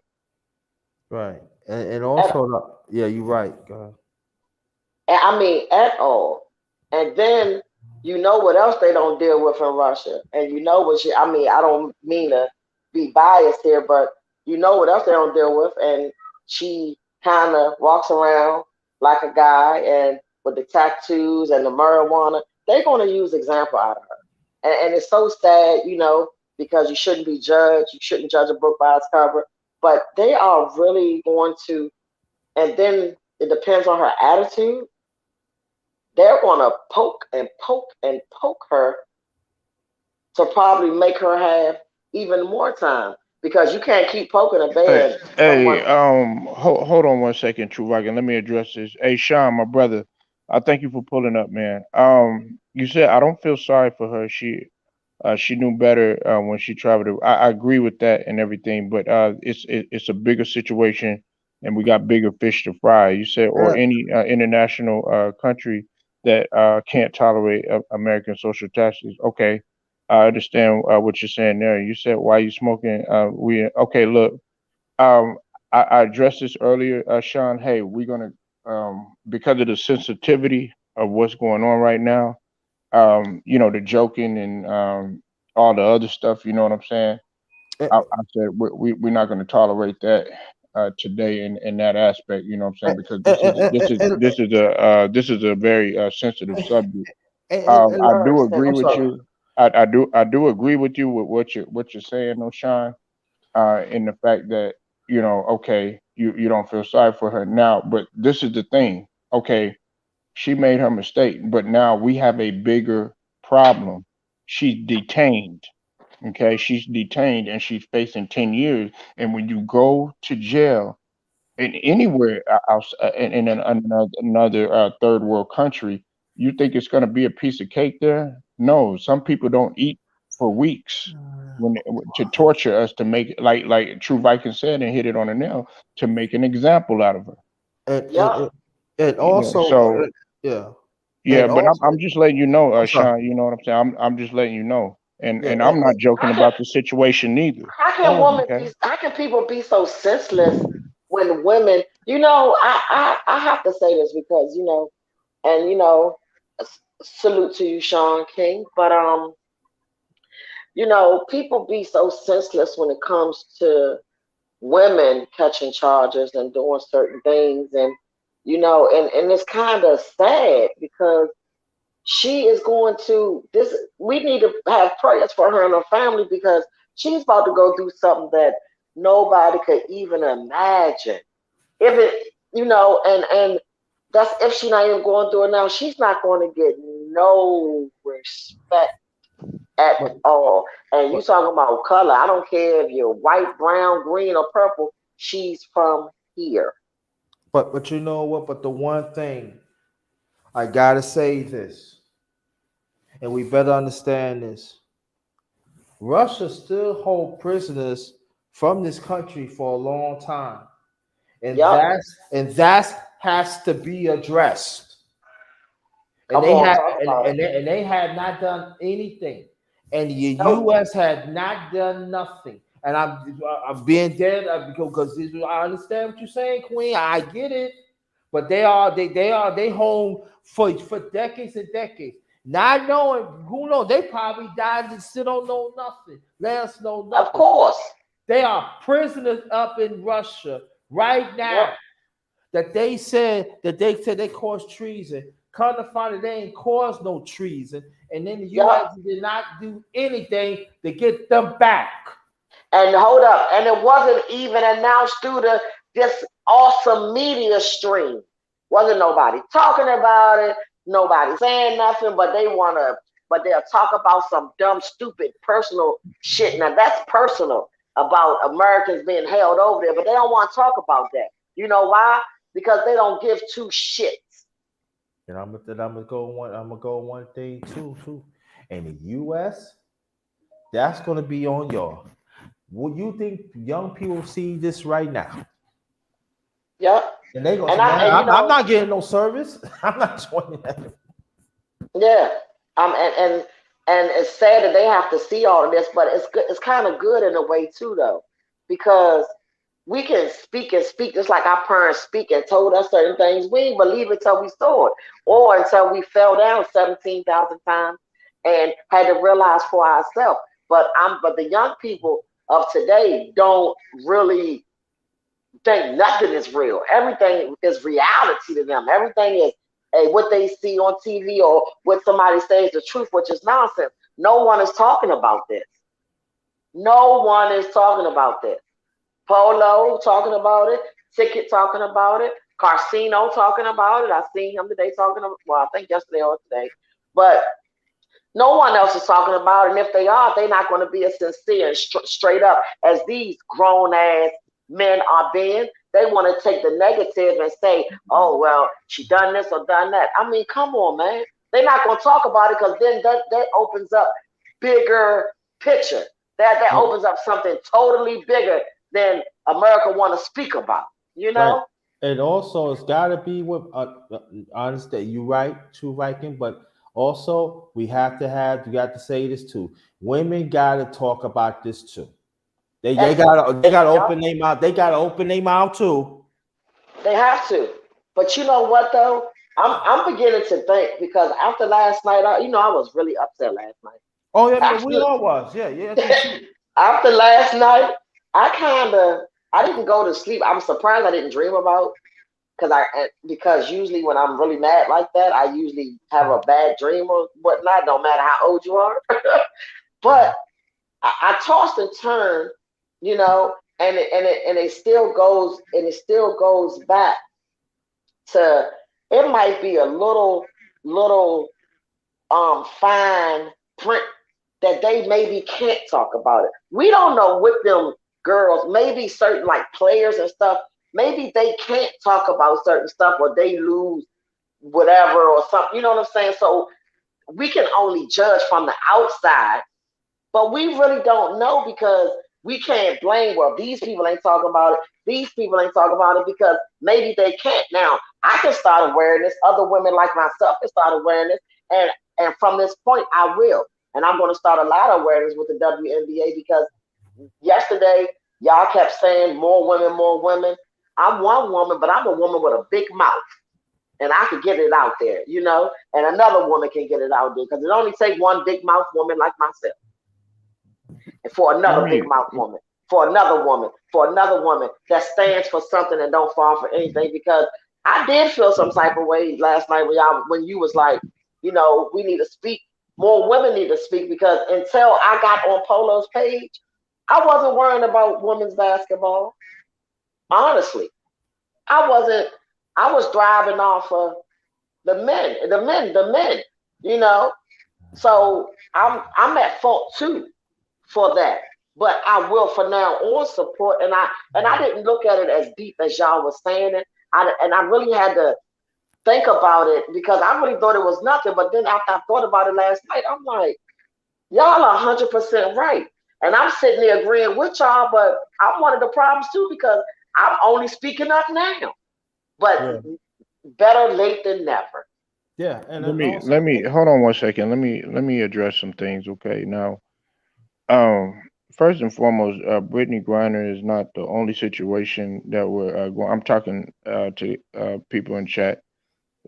Right. And At, also, yeah, you're right. Go ahead. I mean, at all. And then you know what else they don't deal with in Russia, and you know what I mean. I don't mean to be biased here, but you know what else they don't deal with, and she kind of walks around like a guy, and with the tattoos and the marijuana, they're going to use example out of her, and it's so sad, because you shouldn't be judged. You shouldn't judge a book by its cover, but they are really going to, and then it depends on her attitude. They're going to poke and poke and poke her to probably make her have even more time, because you can't keep poking a Hey, bear someone. hey, hold on one second, True Viking. Let me address this. Hey, Sean, my brother, I thank you for pulling up, man. You said I don't feel sorry for her. She knew better when she traveled. I agree with that and everything, but it's a bigger situation, and we got bigger fish to fry. You said, or Uh, any international country that can't tolerate American social taxes. Okay, I understand what you're saying there. You said, why you smoking? We okay. Look, um, I addressed this earlier, Sean. Hey, we're gonna because of the sensitivity of what's going on right now, the joking and all the other stuff. You know what I'm saying? uh, I said we're not going to tolerate that today in that aspect. You know what I'm uh, saying? Because uh, this is uh, this uh, is uh, this is a very sensitive subject. I Very do agree I'm with sorry. sensitive. you. I do agree with you with what you're saying, though, Sean. In the fact that okay, you don't feel sorry for her now, but this is the thing. Okay, she made her mistake, but now we have a bigger problem. She's detained. Okay, she's detained and she's facing 10 years. And when you go to jail in anywhere else another third world country, you think it's going to be a piece of cake there? No, some people don't eat for weeks to torture us to make like True Viking said and hit it on the nail to make an example out of her. And Yup. and also, So yeah, yeah, and but I'm also, I'm just letting you know, I'm sorry. Sean. You know what I'm saying? I'm just letting you know, and Yeah, and I'm not joking How can about the situation neither. oh, Okay. how can people be so senseless when women, I have to say this because, and salute to you, Sean King, but people be so senseless when it comes to women catching charges and doing certain things, and and it's kind of sad because she is going to this. We need to have prayers for her and her family because she's about to go through something that nobody could even imagine. If it, and that's if she's not even going through it now. She's not going to get no respect at but all. And you but talking about color? I don't care if you're white, brown, green, or purple. She's from here. but you know what? But the one thing I gotta say this, and we better understand this: Russia still hold prisoners from this country for a long time, and Yup. that's has to be addressed. And Come they on, had talk about it. and they had not done anything, and the Nope. U.S. had not done nothing. And I'm being dead because I understand what you're saying, Queen. I get it, but they home for decades and decades, not knowing who knows. They probably died and still don't know nothing. Let us know Of nothing. course. They are prisoners up in Russia right Yep. now that they said they caused treason. Come to find it, they ain't caused no treason, and then the Yep. U.S. did not do anything to get them back. And hold up. And it wasn't even announced through this awesome media stream. Wasn't nobody talking about it, nobody saying nothing, but they'll talk about some dumb, stupid personal shit. Now that's personal about Americans being held over there, but they don't want to talk about that. You know why? Because they don't give two shits. And I'm gonna go one thing too. In the U.S., that's gonna be on y'all. What you think young people see this right now? Yep. And they gonna And say, man, I and I'm not getting no service. I'm not joining that. yeah. And And it's sad that they have to see all of this, but it's good. It's kind of good in a way too, though, because we can speak and speak just like our parents speak and told us certain things. We didn't believe it until we saw it, or until we fell down 17,000 times and had to realize for ourselves. But the young people of today don't really think nothing is real. Everything is reality to them. Everything is what they see on TV or what somebody says the truth, which is nonsense. No one is talking about this. No one is talking about this. Polo talking about it, Ticket talking about it, Carcino talking about it. I seen him today talking about, well, I think yesterday or today. But no one else is talking about it. And if they are, they're not going to be as sincere and straight up as these grown ass men are being. They want to take the negative and say, oh, well, she done this or done that. I mean, come on, man. They're not going to talk about it because then that opens up bigger picture. That opens up something totally bigger than America want to speak about, you Right. know? And also, it's got to be with, I understand you right, too, Viking, but also we have to have, you got to say this too. Women got to talk about this too. They got to Yup, open their mouth. They got to open their mouth too. they have to. But you know what, though? I'm beginning to think because after last night, I was really upset last night. Oh yeah, no, we After, all was. Yeah, yeah, I can see. after last night, I didn't go to sleep. I'm surprised I didn't dream about because usually when I'm really mad like that, I usually have a bad dream or whatnot. No matter how old you are, but I tossed and turned, and it still goes back to it might be a little fine print that they maybe can't talk about it. We don't know with them girls, maybe certain like players and stuff, maybe they can't talk about certain stuff or they lose whatever or something. You know what I'm saying? So we can only judge from the outside, but we really don't know because we can't blame, well, these people ain't talking about it. These people ain't talking about it because maybe they can't. Now, I can start awareness. Other women like myself can start awareness. And and from this point, I will. And I'm going to start a lot of awareness with the WNBA because yesterday, y'all kept saying more women, more women. I'm one woman, but I'm a woman with a big mouth. And I can get it out there. And another woman can get it out there because it only takes one big mouth woman like myself and for Let another big me mouth woman, for another woman that stands for something and don't fall for anything. Because I did feel some type of way last night when you was like, we need to speak. More women need to speak because until I got on Polo's page, I wasn't worrying about women's basketball. Honestly, I wasn't. I was driving off of the men. You know, so I'm at fault too for that. But I will for now on support, and I didn't look at it as deep as y'all was saying it. And I really had to think about it because I really thought it was nothing. But then after I thought about it last night, I'm like, y'all are 100% right, and I'm sitting there agreeing with y'all. But I'm one of the problems too because I'm only speaking up now. But Yeah, better late than never. yeah, and let then me also, let me hold on one second. Let me address some things. Okay, now, first and foremost, Brittany Griner is not the only situation that we're going. I'm talking to people in chat.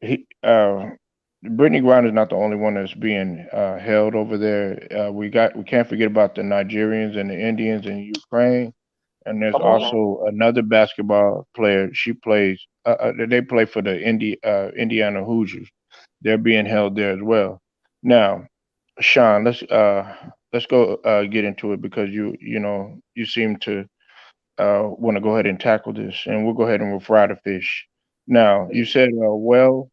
He Brittany Griner is not the only one that's being held over there. We can't forget about the Nigerians and the Indians in Ukraine, and there's Come on now. also another basketball player. She plays. They play for the Indiana Hoosiers. They're being held there as well. Now, Sean, let's go get into it because you seem to want to go ahead and tackle this, and we'll go ahead and we'll fry the fish. Now, you said, well,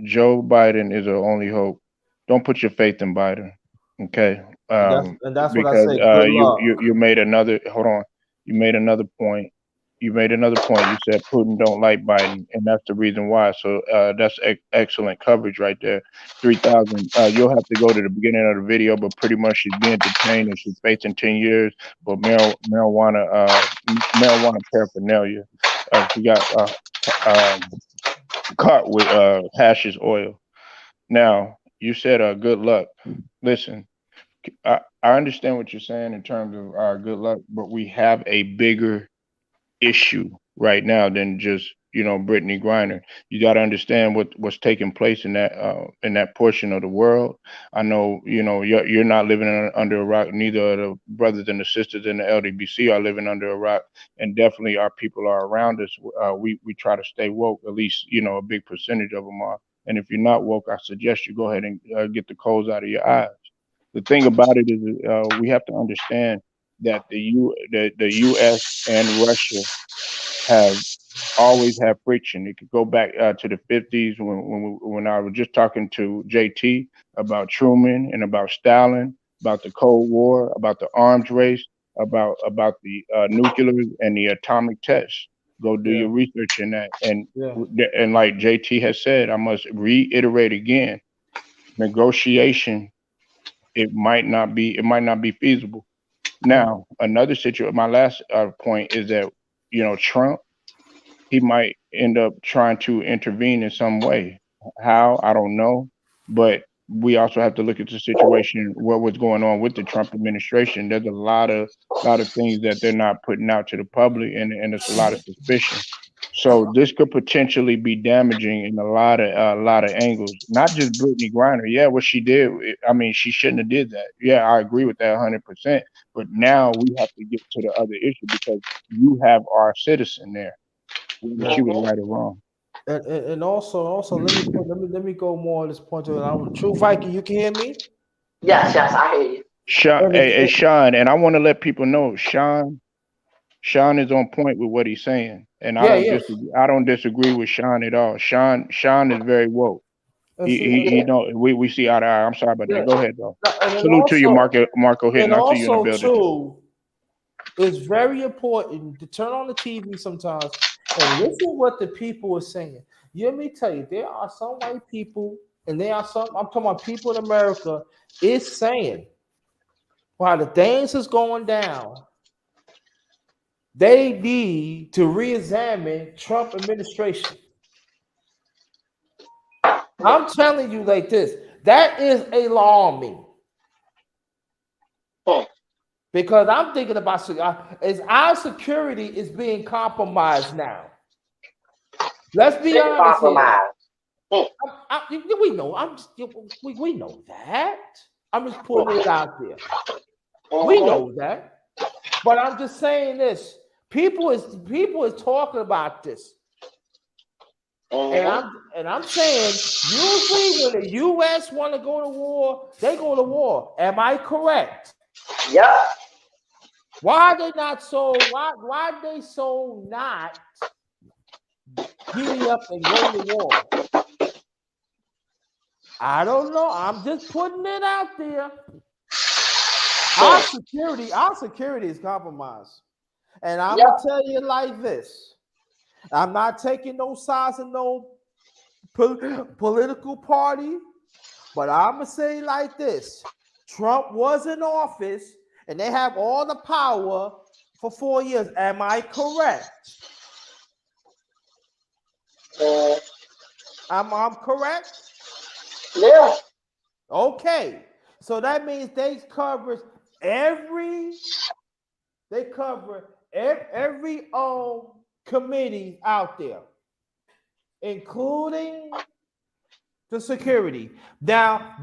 Joe Biden is our only hope. Don't put your faith in Biden, okay? and that's what I Because say. Good you luck. made another. Hold on, you made another point. You made another point. You said Putin don't like Biden, and that's the reason why. So that's excellent coverage right there. 3,000. You'll have to go to the beginning of the video, but pretty much she's being detained and she's facing 10 years for marijuana paraphernalia. She got caught with hashish oil. Now, you said good luck. Listen. I understand what you're saying in terms of good luck, but we have a bigger issue right now than just Brittany Griner. You got to understand what's taking place in that portion of the world. I know you're not living under a rock. Neither of the brothers and the sisters in the LDBC are living under a rock, and definitely our people are around us. We try to stay woke. At least a big percentage of them are. And if you're not woke, I suggest you go ahead and get the coals out of your eyes. The thing about it is, we have to understand that the U.S. and Russia have always had friction. It could go back to the 50s when I was just talking to JT about Truman and about Stalin, about the Cold War, about the arms race, about the nuclear and the atomic tests. Go do Yeah, your research in that. yeah. And like JT has said, I must reiterate again: negotiation. It might not be feasible. Mm. Now, another situation. My last point is that Trump, he might end up trying to intervene in some way. How? I don't know. But we also have to look at the situation, what was going on with the Trump administration. There's a lot of things that they're not putting out to the public, and it's a lot of suspicion. So this could potentially be damaging in a lot of angles. Not just Brittany Griner. Yeah, what she did. I mean, she shouldn't have did that. Yeah, I agree with that 100%. But now we have to get to the other issue because you have our citizen there, whether Yeah. she was Mhm. right or wrong. And also let me go more on this point of it. True Viking, you can hear me? Yes, yes, I hear you. Sean, And hey, it, Sean, and I want to let people know, Sean is on point with what he's saying, and I yeah, don't yes. disagree. I don't disagree with Sean at all. Sean is very woke. And He see, he, he Yeah. don't. We see eye to eye. I'm sorry about yeah, that. Go ahead though. and then Salute to you, also Marco Hitton. and I see you in the also building too. too, it's very important to turn on the TV sometimes and listen what the people are saying. You Let me tell you, there are some white people, and there are some. I'm talking about people in America is saying while the things is going down, they need to re-examine Trump administration. I'm telling you like this, that is alarming Hmm. because I'm thinking about is our security is being compromised now. Let's be Big honest here. compromise. Hmm. We know. We know that. I'm just putting it out there. We Mhm. know that. But I'm just saying this. People is talking about this. And Mhm. I'm saying usually when the US want to go to war, they go to war. Am I correct? Yep. Why they not so why they so not giddy up and go to war? I don't know. I'm just putting it out there. Hmm. Our security is compromised. And I'm gonna Yep. tell you like this. I'm not taking no sides of no political party, but I'm gonna say like this: Trump was in office, and they have all the power for 4 years. Am I correct? Mm. I'm correct. Yeah. Okay, so that means every they cover every committee out there, including the security. Now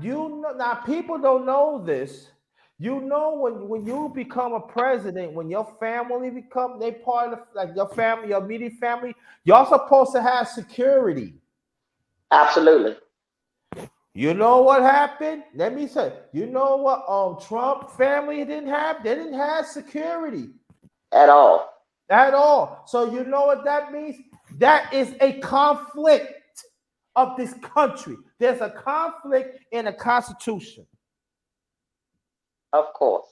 people don't know this. When you become a president, when your family become they part of like your family, your immediate family, you're supposed to have security. Absolutely. You know what happened? Let me say, you know what Trump family didn't have? They didn't have security At all. at all. So you know what that means? That is a conflict of this country. There's a conflict in the Constitution. Of course.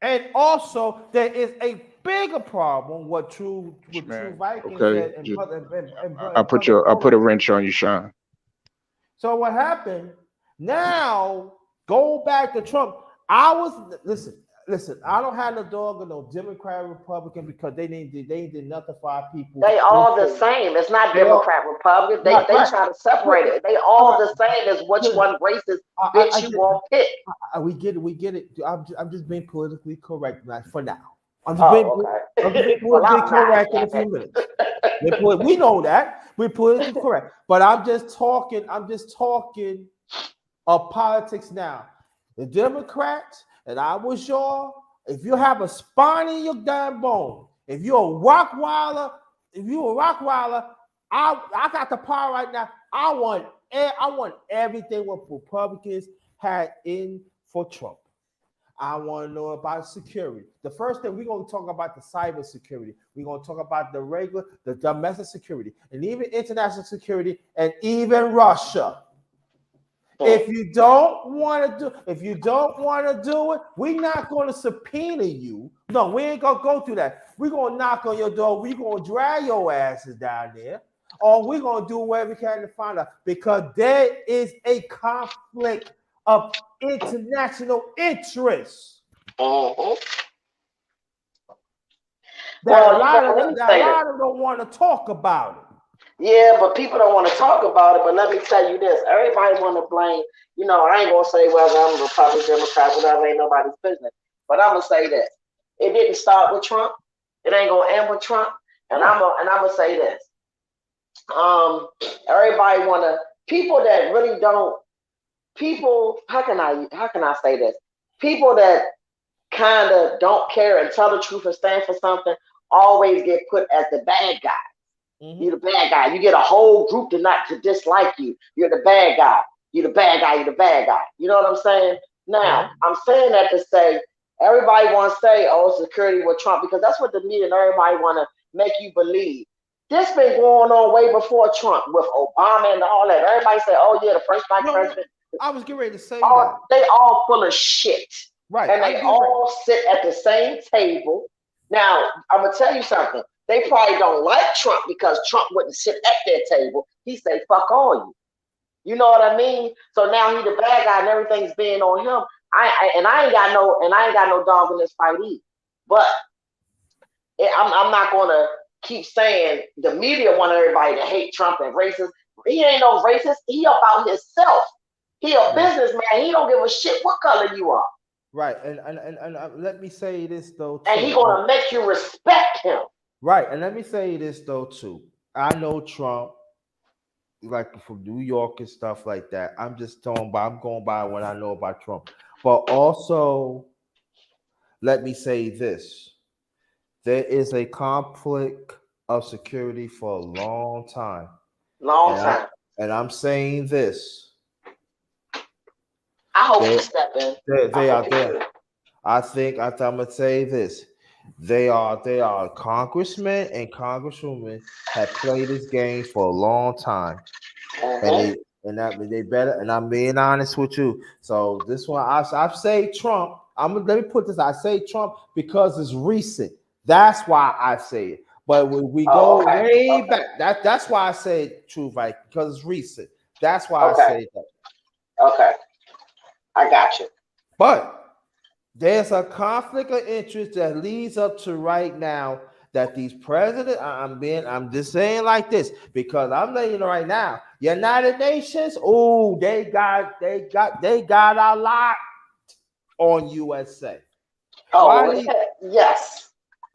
And also, there is a bigger problem. What True Man, Viking okay. said, and I put a brother. wrench on you, Sean. So what happened? Now go back to Trump. I was listen. listen, I don't have no dog or no Democrat, Republican because they did nothing for our people. They all the same. It's not They all Democrat, Republican. right, They right. try to separate it. They All all right, the same as which good. one racist I bitch you get won't pick. we get it, we get it. I'm just being politically correct now for now. Oh, I'm just being okay. Well, politically I'm not. correct in a Damn few minutes. We know that we're politically correct, but I'm just talking. I'm just talking of politics now. The Democrats, and I was y'all. If you have a spine in your damn bone, if you're a Rockweiler, if you're a Rockweiler, I got the power right now. I want everything what Republicans had in for Trump. I want to know about security. The first thing we're going to talk about the cyber security. We're going to talk about the domestic security, and even international security, and even Russia. If you don't want to do it, we're not going to subpoena you. No, we ain't gonna go through that. We're gonna knock on your door. We're gonna drag your asses down there, or we're gonna do whatever we can to find out because there is a conflict of international interest. Mm-hmm. That Well, let me a say this. lot of them don't want to talk about it. Yeah, but people don't want to talk about it. But let me tell you this: everybody want to blame. I ain't gonna say whether I'm a Republican, Democrat, whatever. Ain't nobody's business. But I'm gonna say this: it didn't start with Trump. It ain't gonna end with Trump. And Right. I'm gonna say this: everybody wanna people that really don't people. How can I say this? People that kind of don't care and tell the truth and stand for something always get put as the bad guy. Mm-hmm. You're the bad guy. You get a whole group to dislike you. You're the bad guy. You're the bad guy. You're the bad guy. You know what I'm saying? Now, Mm-hmm. I'm saying that to say everybody want to say, "Oh, security with Trump," because that's what the media and everybody want to make you believe. This been going on way before Trump with Obama and all that. Everybody say, "Oh yeah, the first black No, president." I was getting ready to say that. They all full of shit, Right. and I they get ready. all sit at the same table. Now, I'm gonna tell you something. They probably don't like Trump because Trump wouldn't sit at their table. He say, "Fuck all you." You know what I mean? So now he the bad guy, and everything's being on him. I ain't got no dog in this fight either. But I'm not gonna keep saying the media want everybody to hate Trump and racist. He ain't no racist. He about himself. He a Right. businessman. He don't give a shit what color you are, Right. Let me say this though and he too. gonna make you respect him. Right. And let me say this though too. I know Trump, like from New York and stuff like that. I'm going by what I know about Trump. But also, let me say this. There is a conflict of security for a long time. Long And I time. and I'm saying this. I hope he They step in. I they are hope he there. do. I'm gonna say this. They are congressmen and congresswomen have played this game for a long time, and Mm-hmm. they better. And I'm being honest with you. So this one, I say Trump. Let me put this. I say Trump because it's recent. That's why I say it. But when we Oh, go okay. way Okay. back, that's why I say True Viking because it's recent. That's why I Okay. say that. Okay. I got you. But there's a conflict of interest that leads up to right now that these presidents, I'm just saying like this because I'm letting you know right now, United Nations, oh, they got a lot on USA. Why do Oh, you yes.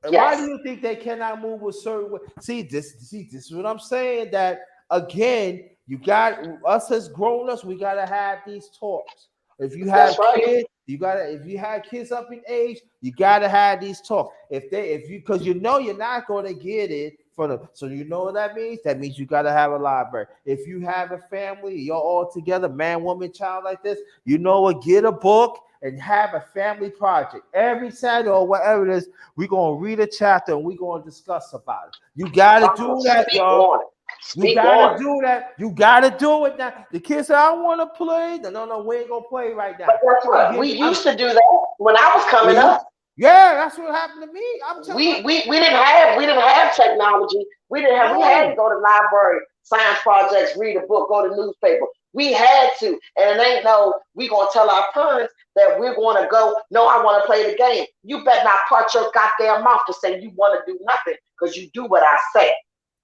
why do Yes. you think they cannot move a certain way? See, this is what I'm saying. That again, you got us as grown-ups, we gotta have these talks. If you That's have right. kids, if you have kids up in age, you gotta have these talks. If you because you know you're not gonna get it for them. So you know what that means? That means you gotta have a library. If you have a family, you're all together, man, woman, child like this, you know what, get a book and have a family project every Saturday or whatever it is. We're gonna read a chapter and we're gonna discuss about it. You gotta do that, Speak y'all. on it. You Speak gotta on it. do that. You gotta do it now. The kids say, I want to play. No, we ain't gonna play right But now. guess what? We used to do that when I was coming up. Yeah, that's what happened to me. I'm telling you. We didn't have technology. We had to No. go to library, science projects, read a book, go to newspaper. We had to, and it ain't no. We gonna tell our parents that we're gonna go. No, I want to play the game. You better not part your goddamn mouth to say you want to do nothing because you do what I say.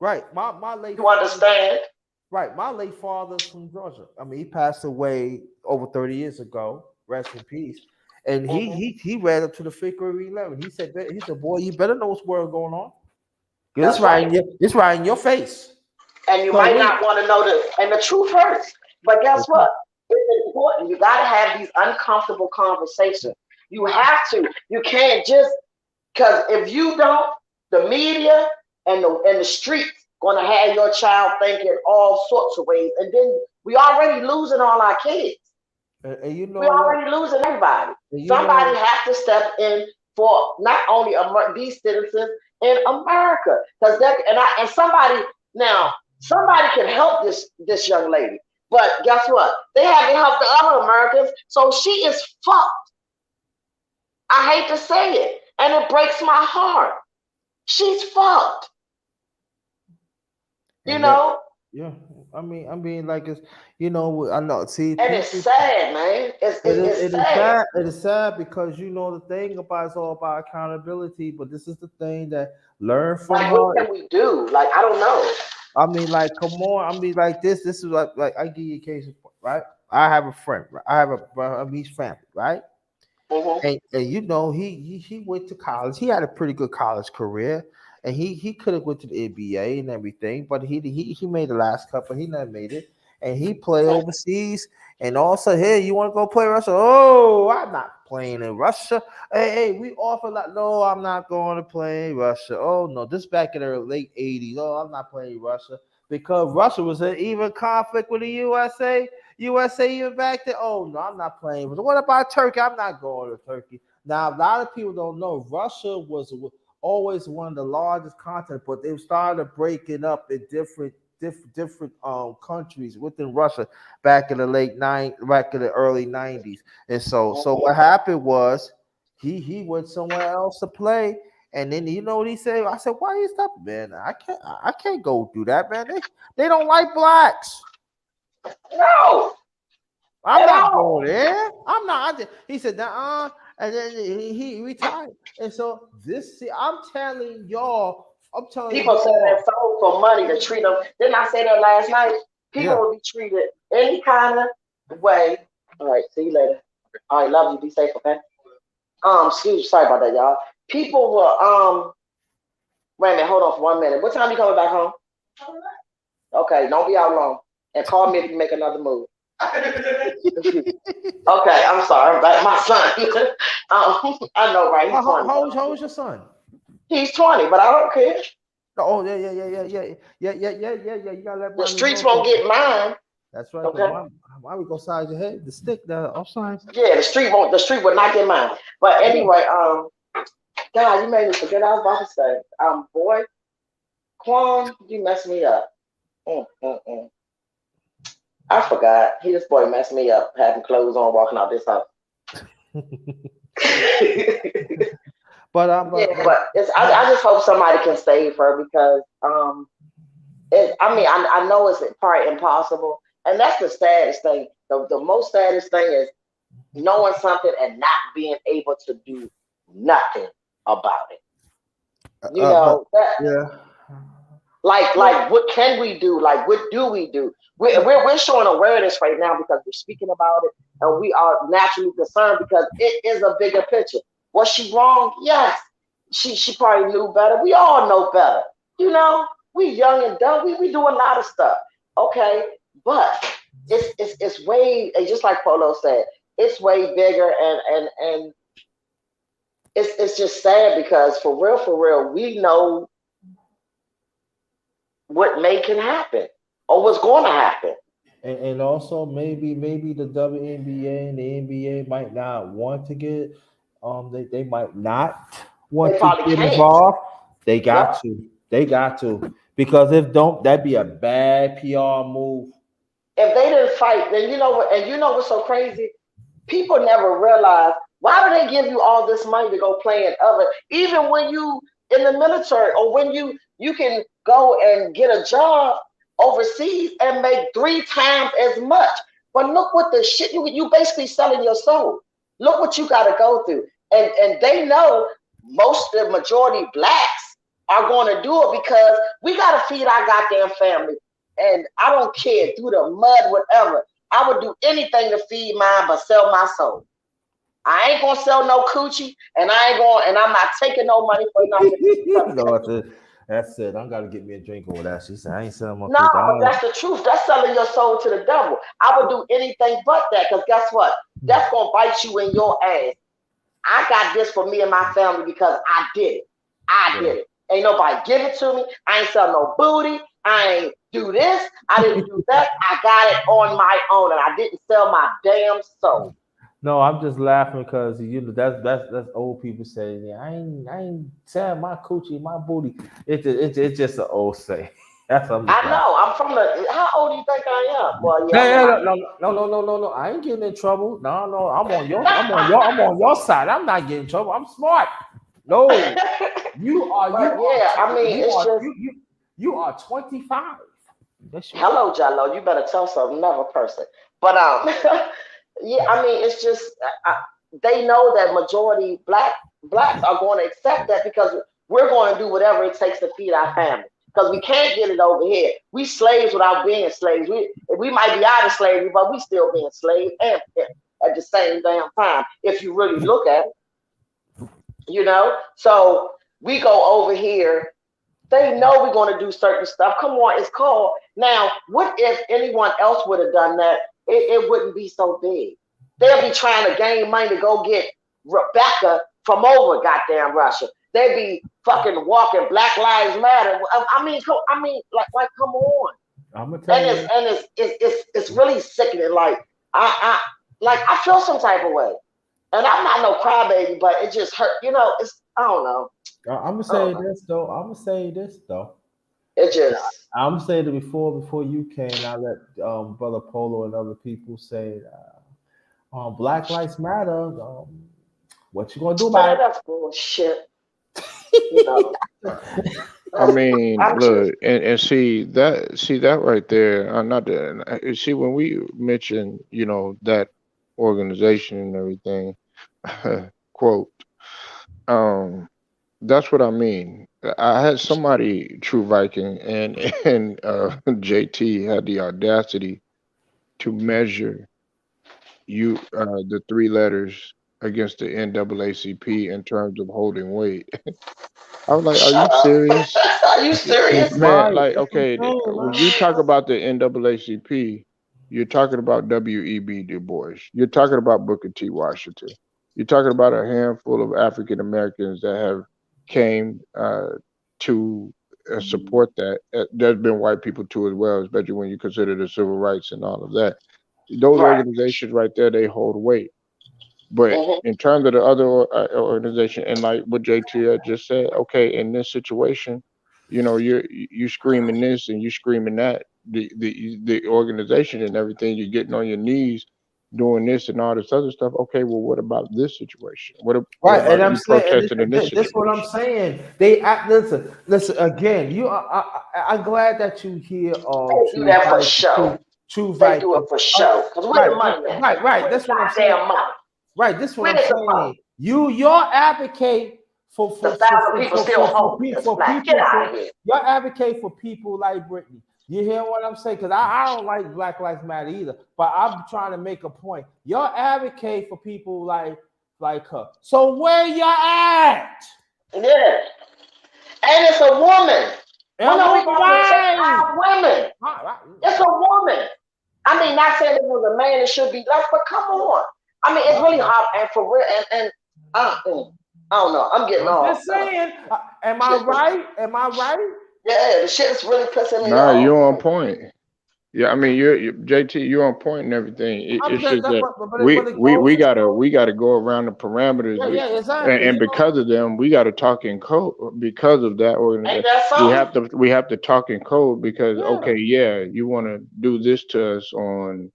Right. My late You father. understand? Right. My late father's from Georgia. I mean, he passed away over 30 years ago. Rest in peace. And Hmm. he read up to the fifth grade 11. He said, boy, you better know what's word going on. Because That's right. it's right in your face. And you So might we not want to know the and the truth hurts. But guess what? It's important. You got to have these uncomfortable conversations. You have to. You can't just because if you don't, the media and the streets gonna have your child thinking all sorts of ways, and then we already losing all our kids. and you We know what? already losing everybody. And you Somebody know has to step in for not only these citizens in America, because that and somebody now somebody can help this young lady, but guess what? They haven't helped the other Americans, so she is fucked. I hate to say it, and it breaks my heart. She's fucked. You and that know, yeah. I mean, like it's I know. See, and it's people. sad, man. It's It is sad. sad. It is sad because the thing about it's all about accountability. But this is the thing that learn from Like, what her. can we do? Like, I don't know. I mean, like, come on. I mean, like this. This is like I give you a case in point, right? I have a friend. Right? I have he's family, right? Hmm. And he went to college. He had a pretty good college career, and he could have went to the NBA and everything, but he made the last couple. He never made it, and he played overseas. And also, hey, you want to go play Russia? Oh, I'm not playing in Russia. Hey, we offer like, no, I'm not going to play Russia. Oh no, this back in the late '80s. Oh, I'm not playing Russia because Russia was an even conflict with the USA. USA even back then. Oh no, I'm not playing. But what about Turkey? I'm not going to Turkey. Now a lot of people don't know Russia was always one of the largest continents, but they started breaking up in different countries within Russia back in the back in the early '90s. And so Hmm. what happened was he went somewhere else to play. And then you know what he said? I said, "Why you stop, man? I can't go do that, man. They don't like blacks. No, I'm at not all. going there. I'm not." He said, and then he retired. And so see, I'm telling People sell their y'all, soul for money to treat them. Didn't I say that last night? People yeah. will be treated any kind of way. All right, see you later. All right, love you. Be safe, okay? Sorry about that, y'all. People will wait a minute, hold on for 1 minute. What time you coming back home? Okay, don't be out long. And call me if you make another move. Okay, I'm sorry. My son. I know, right? He's 20, but I How don't old's care. your son? He's 20, but I don't care. Oh yeah. You gotta let The mommy streets know. won't get mine. That's right. Cause Okay. mommy go side your head. The stick there. I'm sorry. Yeah, the street won't. The street will not get mine. But Yeah. anyway, God, you made me forget what I was about to say. Boy, Quan, you messed me up. Mm, mm, mm. I forgot. This boy messed me up. Having clothes on, walking out this house. but Yeah, but I just hope somebody can save her because I mean I know it's part impossible, and that's the saddest thing. The most saddest thing is knowing something and not being able to do nothing about it. You but know that yeah. like what can we do? Like what do we do? We're showing awareness right now because we're speaking about it and we are naturally concerned because it is a bigger picture. Was she wrong? Yes. She probably knew better. We all know better. You know, we young and dumb. We do a lot of stuff. Okay. But it's way just like Polo said, it's way bigger and it's just sad because for real, we know what may can happen or what's going to happen. And also maybe the WNBA and the NBA might not want to get they might not They want to probably get can't. involved. Yep. They got to because if don't that'd be a bad PR move. If they didn't fight, then you know what? And you know what's so crazy? People never realize why do they give you all this money to go play in other, even when you in the military or when you can go and get a job. overseas and make 3 times as much. But look what the shit you basically selling your soul. Look what you got to go through, and they know most of the majority blacks are going to do it because we got to feed our goddamn family. And I don't care through the mud, whatever. I would do anything to feed mine, but sell my soul. I ain't gonna sell no coochie, and I ain't going, and I'm not taking no money for nothing. No, that's it. I gotta get me a drink over that. She said, I ain't selling my No, coochie. but that's the truth. That's selling your soul to the devil. I would do anything but that, because guess what? That's gonna bite you in your ass. I got this for me and my family because I did it. I did it. Ain't nobody give it to me. I ain't sell no booty. I ain't do this. I didn't do that. I got it on my own, and I didn't sell my damn soul. No, I'm just laughing because that's old people saying, yeah, I ain't selling my coochie, my booty. It's just an old say. That's what I'm just I laughing. know. I'm from the. How old do you think I am? Well, yeah, Yeah, I'm in yeah, my. no. I ain't getting in trouble. No, no, I'm on your side. I'm not getting in trouble. I'm smart. No, But yeah, I mean, it's just you are 25. Yes, you are. hello, Jello. You better tell some another person. But yeah, I mean, it's just they know that majority blacks are going to accept that because we're going to do whatever it takes to feed our family. Because we can't get it over here. We slaves without being slaves. We might be out of slavery, but we still being slaves and at the same damn time. If you really look at it. So we go over here. They know we're going to do certain stuff. Come on, it's called. Now, what if anyone else would have done that? It wouldn't be so big. They'll be trying to gain money to go get Rebecca from over goddamn Russia. They'd be fucking walking Black Lives Matter. Like, come on. I'm gonna tell And you. it's really sickening. Like I feel some type of way, and I'm not no crybaby, but it just hurt. It's I don't know. I'm gonna I don't say know. this though. I'm gonna say this though. It just I'm gonna say that before you came, I let brother Polo and other people say, Black Lives Matter. What you gonna do man, about that's bullshit. You know, I mean, I'm just look, and see that right there. Not that. See, when we mention, that organization and everything, quote, um, that's what I mean. I had somebody, True Viking, and JT had the audacity to measure the three letters against the NAACP in terms of holding weight. I was like, "Are you shut up. serious?" Are you it? serious? Man, Right. like, That's what okay, I'm saying, when man. you talk about the NAACP, you're talking about W.E.B. Du Bois. You're talking about Booker T. Washington. You're talking about a handful of African Americans that have came to support that. There's been white people too as well, especially when you consider the civil rights and all of that. Those Right. organizations right there, they hold weight. But Hmm. in terms of the other organization, and like what JT had just said, okay, in this situation, you screaming this and you screaming that. The organization and everything, you're getting on your knees doing this and all this other stuff. Okay, well, what about this situation? What Right, and about I'm you saying, protesting in this this what I'm situation? saying. Listen again. I'm glad that you hear They do True that for Viking, show. True They do Viking. it for Uh, show. Cause where right, the money at? right. Where the That's what I'm saying. goddamn money? Right, this what I'm Where's the money? saying. You're advocate The thousand people still homeless. Black, get out of here. you advocate for people like Brittany. You hear what I'm saying? Because I don't like Black Lives Matter either. But I'm trying to make a point. You're advocate for people like her. So where you at? Yeah. And it's a woman. When And are we what going to protect right? our women? It's a woman. I mean, not saying it was a man, it should be less, but come on. I mean, it's really hard and for real. And I don't know. I'm getting I'm off. just saying. Am I Shit, right? Am I right? yeah, the shit is really pissing me Nah, off. you're on point. Yeah, I mean, JT, you're on point and everything. I'm It's just just that's that what, but it goes we to gotta show. we gotta go around the parameters, Yeah, and, exactly. and You know, because of them, we gotta talk in code because of that Ain't organization. that something? We have to talk in code because yeah. okay, yeah, you want to do this to us on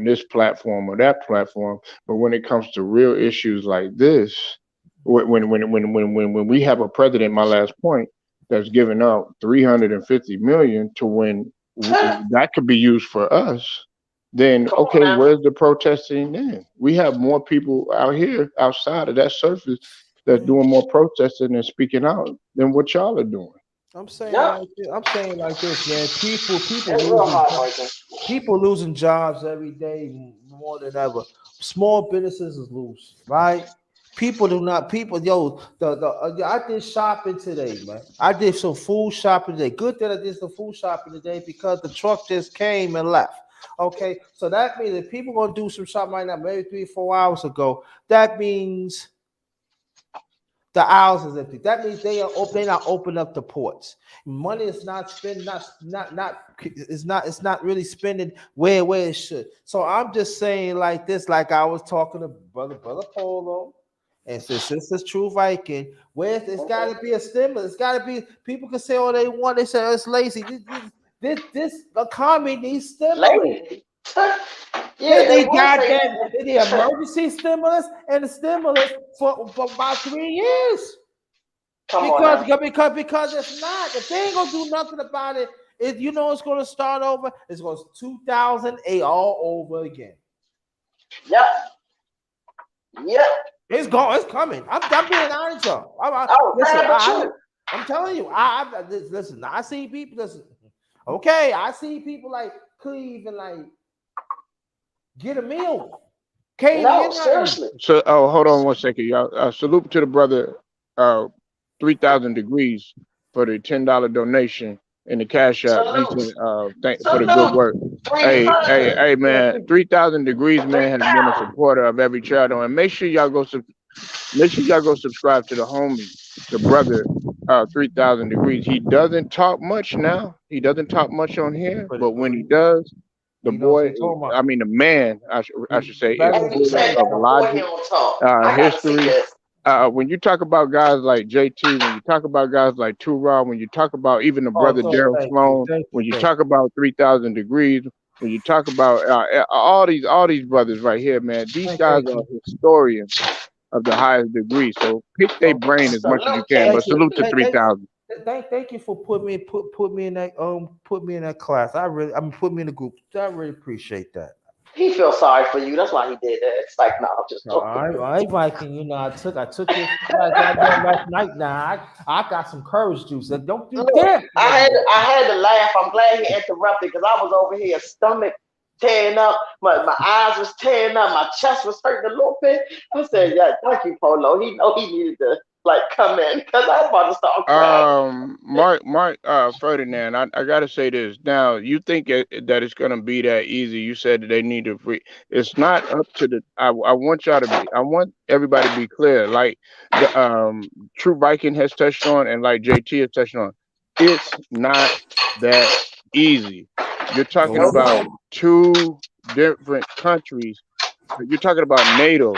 this platform or that platform, but when it comes to real issues like this, when we have a president, my last point, that's giving out 350 million to when that could be used for us, then Come on okay, now. where's the protesting then? We have more people out here outside of that surface that's Yeah. doing more protesting and speaking out than what y'all are doing. Yep. I'm saying like this, man. It's real heartbreaking. People losing jobs every day more than ever. Small businesses is loose, right? People do not. People, yo, I did shopping today, man. I did some food shopping today. Good that I did some food shopping today because the truck just came and left. Okay, so that means if people gonna do some shopping right now, maybe 3 or 4 hours ago, that means the aisles is empty. That means they are open. They not open up the ports. Money is not spent. Not. It's not really spending where it should. So I'm just saying like this. Like I was talking to brother Polo, and sister True Viking. Where it's got to be a stimulus. It's got to be. People can say all they want. They say oh, it's lazy. This economy needs stimulus. Lady. They Yeah, they need would say goddamn. that. They need emergency stimulus and the stimulus for about 3 years. Come on now. Because if not, if they ain't gonna do nothing about it, if you know it's gonna start over, it's gonna 2008 all over again. Yep. Yep. It's going, it's coming. I'm being honest, y'all. Oh, Listen, damn the truth. I'm telling you, listen. I see people. Listen, okay, I see people like Cleve and like get a meal. Can't even No, get nothing. seriously. So, oh, hold on one second, y'all. Salute to the brother, 3,000 degrees for the $10 donation in the cash app. He Salute. said, thank for the good Salute. work. Hey, man, 3,000 degrees, man, has been a 3,000. supporter of every channel, and make sure y'all go subscribe to the homie, the brother, 3,000 degrees. He doesn't talk much now. He doesn't talk much on here, But but when he does, the he knows boy, what he's talking I about. mean, the man, I should say, is Better And you full said of that before he logic, don't talk. I gotta see history. this. When you talk about guys like JT, when you talk about guys like Two Raw, when you talk about even the Oh, brother Daryl thank you, Sloan, thank you, when you thank talk about 3,000 degrees, when you talk about all these brothers right here, man, these you, guys thank are you. historians of the highest degree. So pick their Oh, brain as much as you Salute can. to But thank you. salute to JT. 3,000. Thank you for put me in that class. Put me in the group. I really appreciate that. He feels sorry for you. That's why he did that. It's like, no, I'm just No, joking. I Viking, I took your feedback goddamn last night. Now I got some courage juice. Don't you Look, dare. I had to laugh. I'm glad he interrupted because I was over here, stomach tearing up, my eyes was tearing up, my chest was hurting a little bit. I said, yeah, thank you, Polo. He know he needed to like come in because I was about to start crying. Mark, Ferdinand, I gotta say this. Now, you think that it's gonna be that easy? You said that they need to free. It's not up to the. I want y'all to be. I want everybody to be clear. Like the True Viking has touched on, and like JT has touched on. It's not that easy. You're talking Nope. about two different countries. You're talking about NATO.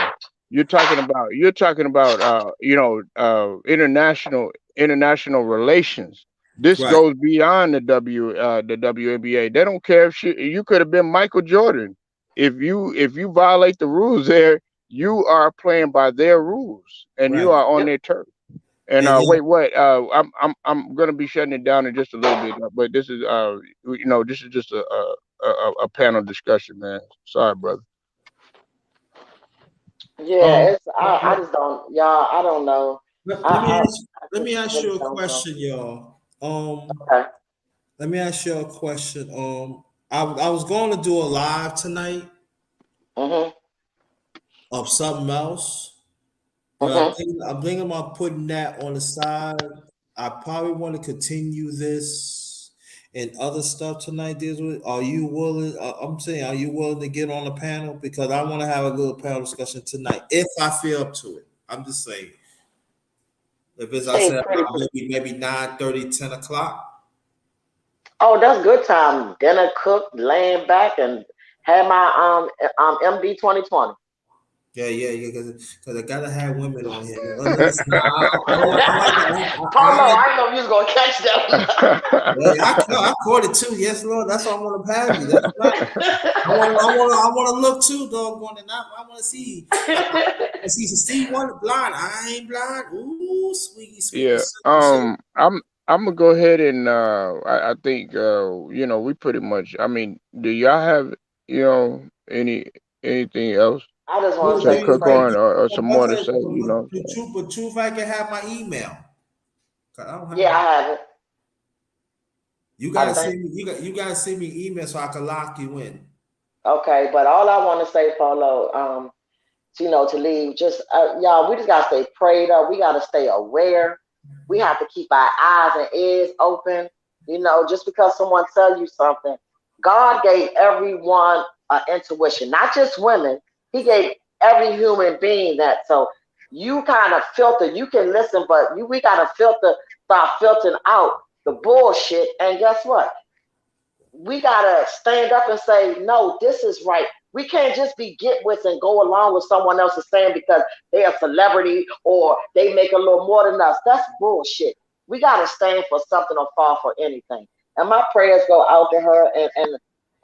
You're talking about international relations. This Right. goes beyond the WNBA. They don't care if you could have been Michael Jordan. If you violate the rules there, you are playing by their rules and you Right. are on Yep. their turf. And And wait, what? I'm gonna be shutting it down in just a little bit, but this is just a panel discussion, man. Sorry, brother. Yeah, um, it's I just don't y'all, I don't know. let, I let me I, ask I let just me ask really you a don't know. question, y'all. Okay. Let me ask you a question. I was going to do a live tonight Mm-hmm. of something else, but Mm-hmm. I'm thinking about putting that on the side. I probably want to continue this and other stuff tonight. Deals with. Are you willing? I'm saying, are you willing to get on the panel because I want to have a little panel discussion tonight if I feel up to it. I'm just saying. If it's I Seems said pretty. about maybe 9:30, 10 o'clock. Oh, that's good time. Dinner cooked, laying back, and had my MD 2020. Yeah, because I gotta have women on here. Listen, I like Polo, I didn't know you was gonna catch that. I caught it too. Yes, Lord. That's why I want to have you. That's right. I want to look too, doggone it. I want to see. I see Steve one blind. I ain't blind. Ooh, sweetie, sweetie, Yeah. sugar, sugar. I'm gonna go ahead and I think we pretty much. I mean, do y'all have anything else I just want You, to to say you, cook pray. on or some more to brother, say? You know what I'm saying? but truth, I can have my email. 'Cause I don't Yeah, have I it. have it. You I gotta think. send me. You gotta send me email so I can lock you in. Okay, but all I want to say, Polo, to leave. Just y'all, we just gotta stay prayed up. We gotta stay aware. We have to keep our eyes and ears open. Just because someone tell you something, God gave everyone an intuition, not just women. He gave every human being that. So you kind of filter. You can listen, but we gotta start filtering out the bullshit. And guess what? We gotta stand up and say, no, this is right. We can't just be get with and go along with someone else's saying because they're a celebrity or they make a little more than us. That's bullshit. We gotta stand for something or fall for anything. And my prayers go out to her,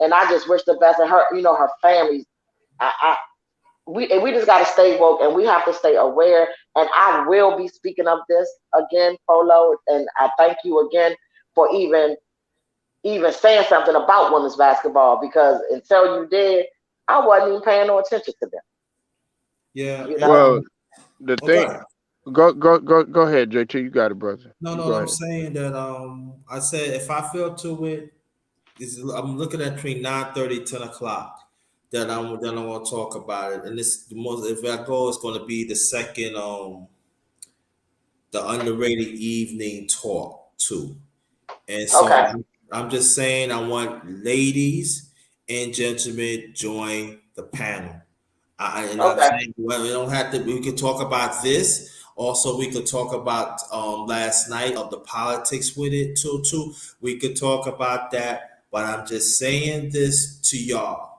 and I just wish the best of her, her family. I we just gotta stay woke, and we have to stay aware. And I will be speaking of this again, Polo, and I thank you again for even saying something about women's basketball, because until you did, I wasn't even paying no attention to them. Yeah. You know, Well, the Oh, thing. God. Go ahead, JT. You got it, brother. No, You no. go I'm ahead. saying that. I said if I feel to it, I'm looking at between 9:30 10 o'clock. That I want to talk about it, and this the most. If I go, it's going to be the second the underrated evening talk too. And so okay, I'm just saying, I want ladies and gentlemen join the panel. And I'm okay, saying, well, we don't have to. We could talk about this. Also, we could talk about last night of the politics with it too. Too. We could talk about that. But I'm just saying this to y'all.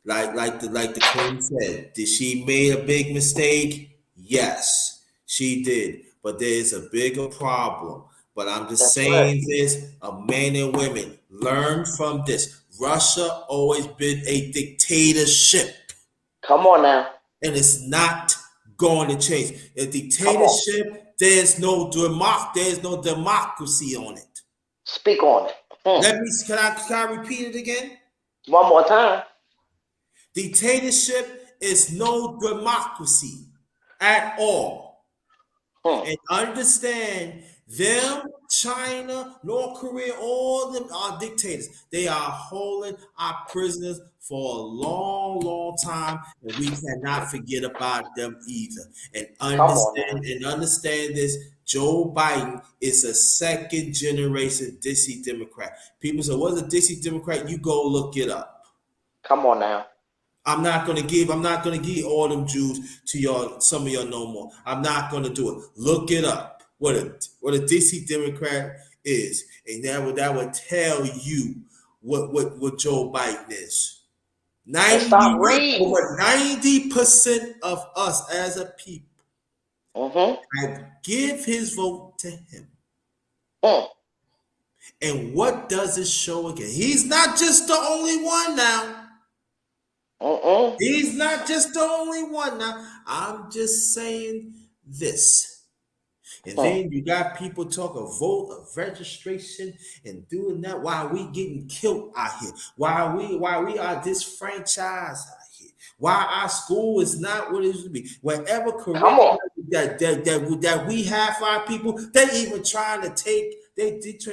Like the queen said, did she made a big mistake? Yes, she did. But there's a bigger problem. But I'm just that's right. saying this: men and women learn from this. Russia always been a dictatorship, Come on now, and it's not going to change. A come on, dictatorship, there's no democracy on it. speak on it. Can I repeat it again? One more time. Dictatorship is no democracy at all. Hmm. And understand them, China, North Korea, all them are dictators. They are holding our prisoners for a long, long time, and we cannot forget about them either. And Come on now. understand this. Joe Biden is a second generation Dixie Democrat. People say, "What's a Dixie Democrat?" You go look it up. Come on now. I'm not gonna give all them Jews to y'all, some of y'all no more. I'm not gonna do it. Look it up. What a DC Democrat is. And that would tell you what Joe Biden is. And 90 stop reading. over 90% of us as a people Mm-hmm. have give his vote to him. Mm. And what does it show again? He's not just the only one now. Mm-mm. He's not just the only one now. I'm just saying this. And Mm. then you got people talk of vote of registration and doing that while we getting killed out here. Why we are disfranchised out here. Why our school is not what it used to be. Whatever Come curriculum on. that we have for our people, they even trying to take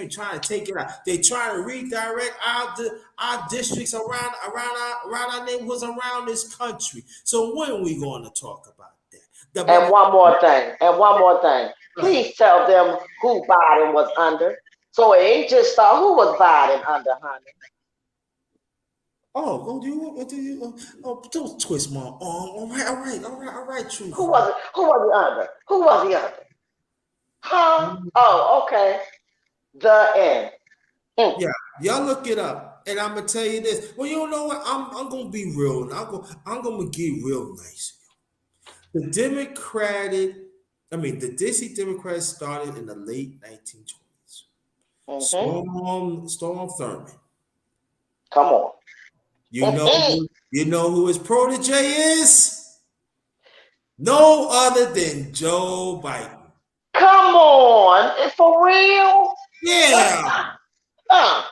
trying to take it out. They trying to redirect our districts around our neighborhoods around this country. So when are we going to talk about that? And The, one more thing. And one more thing. but, Please tell them who Biden was under. So it ain't just who was Biden under, honey. what do you? Don't twist my arm. All right, Who truth. was it? Who was he under? Who was he under? Huh? Oh, okay. The end. Mm. Yeah, y'all look it up, and I'm gonna tell you this. Well, you know what? I'm gonna be real. I'm gonna get real nice. The Democratic, the DC Democrats started in the late 1920s. Mm-hmm. Storm Thurmond. Come on. You know who his protege is? No other than Joe Biden. Come on. For real? Yeah. Uh,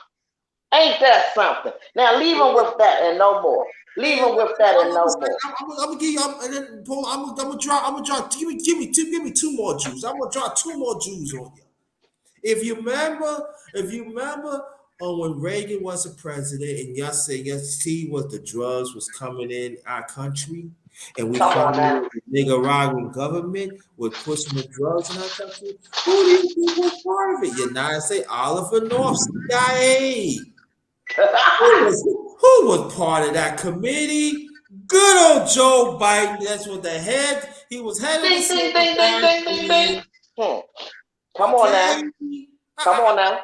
ain't that something? Now leave him with that and no more. Leave And him with that I'm and gonna no say, more. I'm gonna give you, and then Paul, I'm gonna drop, give me two more Jews. I'm gonna drop two more Jews on you. If you remember, when Reagan was a president, and y'all say yes, see what the drugs was coming in our country, and we Come found on now. out the Nicaraguan government was pushing the drugs in our country. Who do you think was part of it? United States, Oliver North, CIA. Who was part of that committee? Good old Joe Biden. That's what the head. He was head of the Ding ding Senate ding ding back ding ding ding. then. Hmm. Come on now. Okay. Come on now.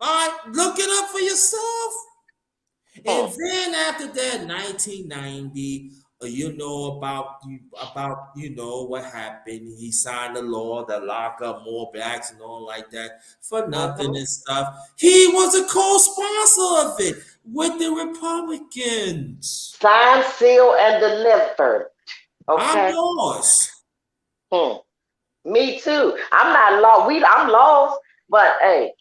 All right, look it up for yourself. Hmm. And then after that, 1990, you know what happened. He signed a law that lock up more blacks and all like that for nothing Mm-hmm. and stuff. He was a co-sponsor of it with the Republicans. Signed, sealed, and delivered. I'm Okay. yours. Hmm. Me too. I'm not lost. I'm lost. But hey,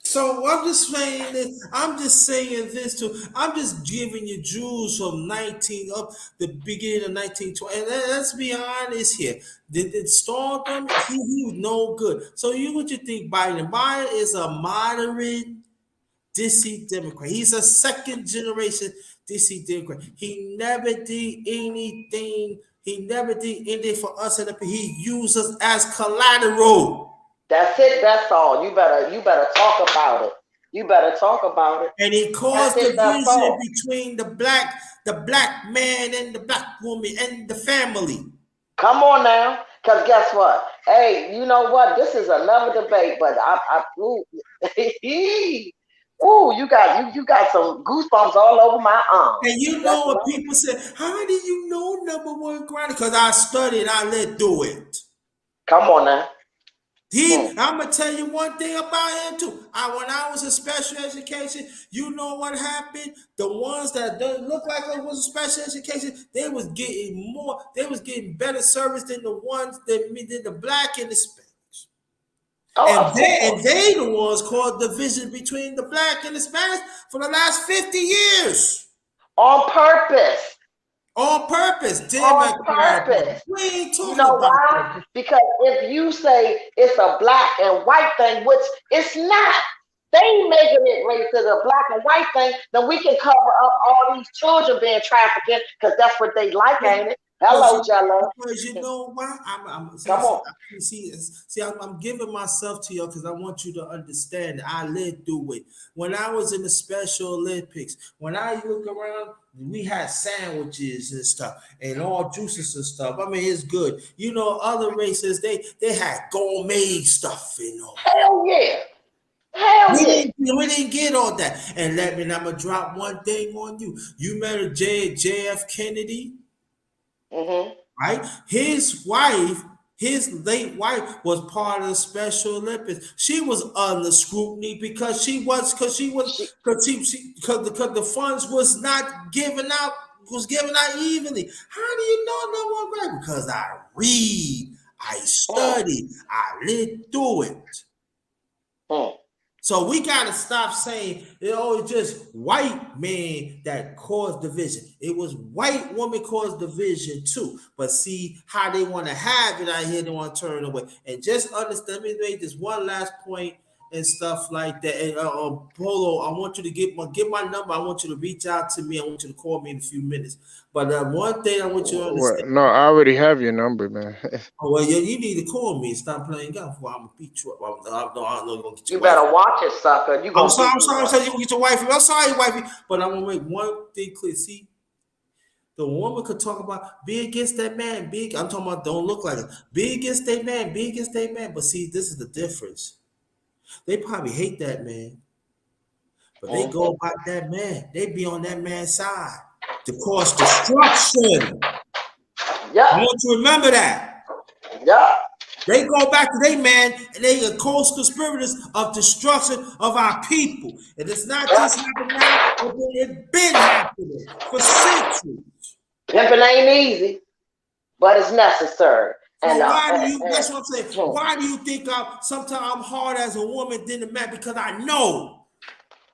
So I'm just saying this. I'm just saying this too. I'm just giving you Jews from 19 up the beginning of 1920. And let's be honest here. Did Stardom? He was no good. So what you think, Biden? Biden is a moderate DC Democrat. He's a second generation DC Democrat. He never did anything. He never did anything for us. He used us as collateral. that's it. That's all. You better talk about it. You better talk about it. And he That's caused it. That's division all. between the black man and the black woman and the family. Come on now. Cause guess what? Hey, you know what? This is another debate, but ooh, ooh, you got some goosebumps all over my arms. And you That's know what another. people say, how do you know number one Griner? Because I studied, I let do it. Come on now. Hmm. I'm gonna tell you one thing about him too. When I was in special education, you know what happened? The ones that don't look like it was in special education, they was getting more, they was getting better service than the ones that than the black and the Spanish. Oh, of And course. they the ones caused division between the black and the Spanish for the last 50 years. On purpose. On purpose, On Democrat. purpose. We ain't You talking know about why? that. Because if you say it's a black and white thing, which it's not, they ain't making it race to the black and white thing, then we can cover up all these children being trafficked because that's what they like, ain't it? Because Hello, Jello. you know why? Come on. I'm giving myself to you because I want you to understand. I lived through it. When I was in the Special Olympics, when I look around, we had sandwiches and stuff and all juices and stuff. I mean, it's good. You know, other races they had gourmet stuff and all. Hell yeah. Hell yeah. We didn't get all that. And I'm gonna drop one thing on you. You remember JF Kennedy? Mm-hmm. Right? His late wife was part of the Special Olympics. She was under scrutiny because She, because the funds was given out evenly. How do you know no one right? Because I read, I mm, study, I lived through it. mm. So we gotta stop saying it's just white man that caused division. It was white woman caused division too. But see how they want to have it out here, they want to turn it away. And just understand, let me make this one last point and stuff like that. And Polo, I want you to get my number. I want you to reach out to me. I want you to call me in a few minutes. But one thing I want you to Well, understand. no, I already have your number, man. Oh well, yeah, you need to call me and stop playing golf. Well, I'm gonna beat you up. I don't know you're gonna get your You wife. better watch it, sucker. You gonna beat me I'm up. sorry, you gonna get your wifey. I'm sorry, wifey, but I'm gonna make one thing clear. See, the woman could talk about be against that man, big. I'm talking about don't look like it. Be against that man, be against that man. But see, this is the difference. They probably hate that man, but they Mm-hmm. go by that man. They be on that man's side to cause destruction. Yep. I want you to remember that. Yep. They go back to their man and they are co-conspirators of destruction of our people. And it's not Yep. just happening now, it's been happening for centuries. Pimping ain't easy, but it's necessary. And, So why do you? That's what I'm saying. hmm, Why do you think sometimes I'm hard as a woman than a man? Because I know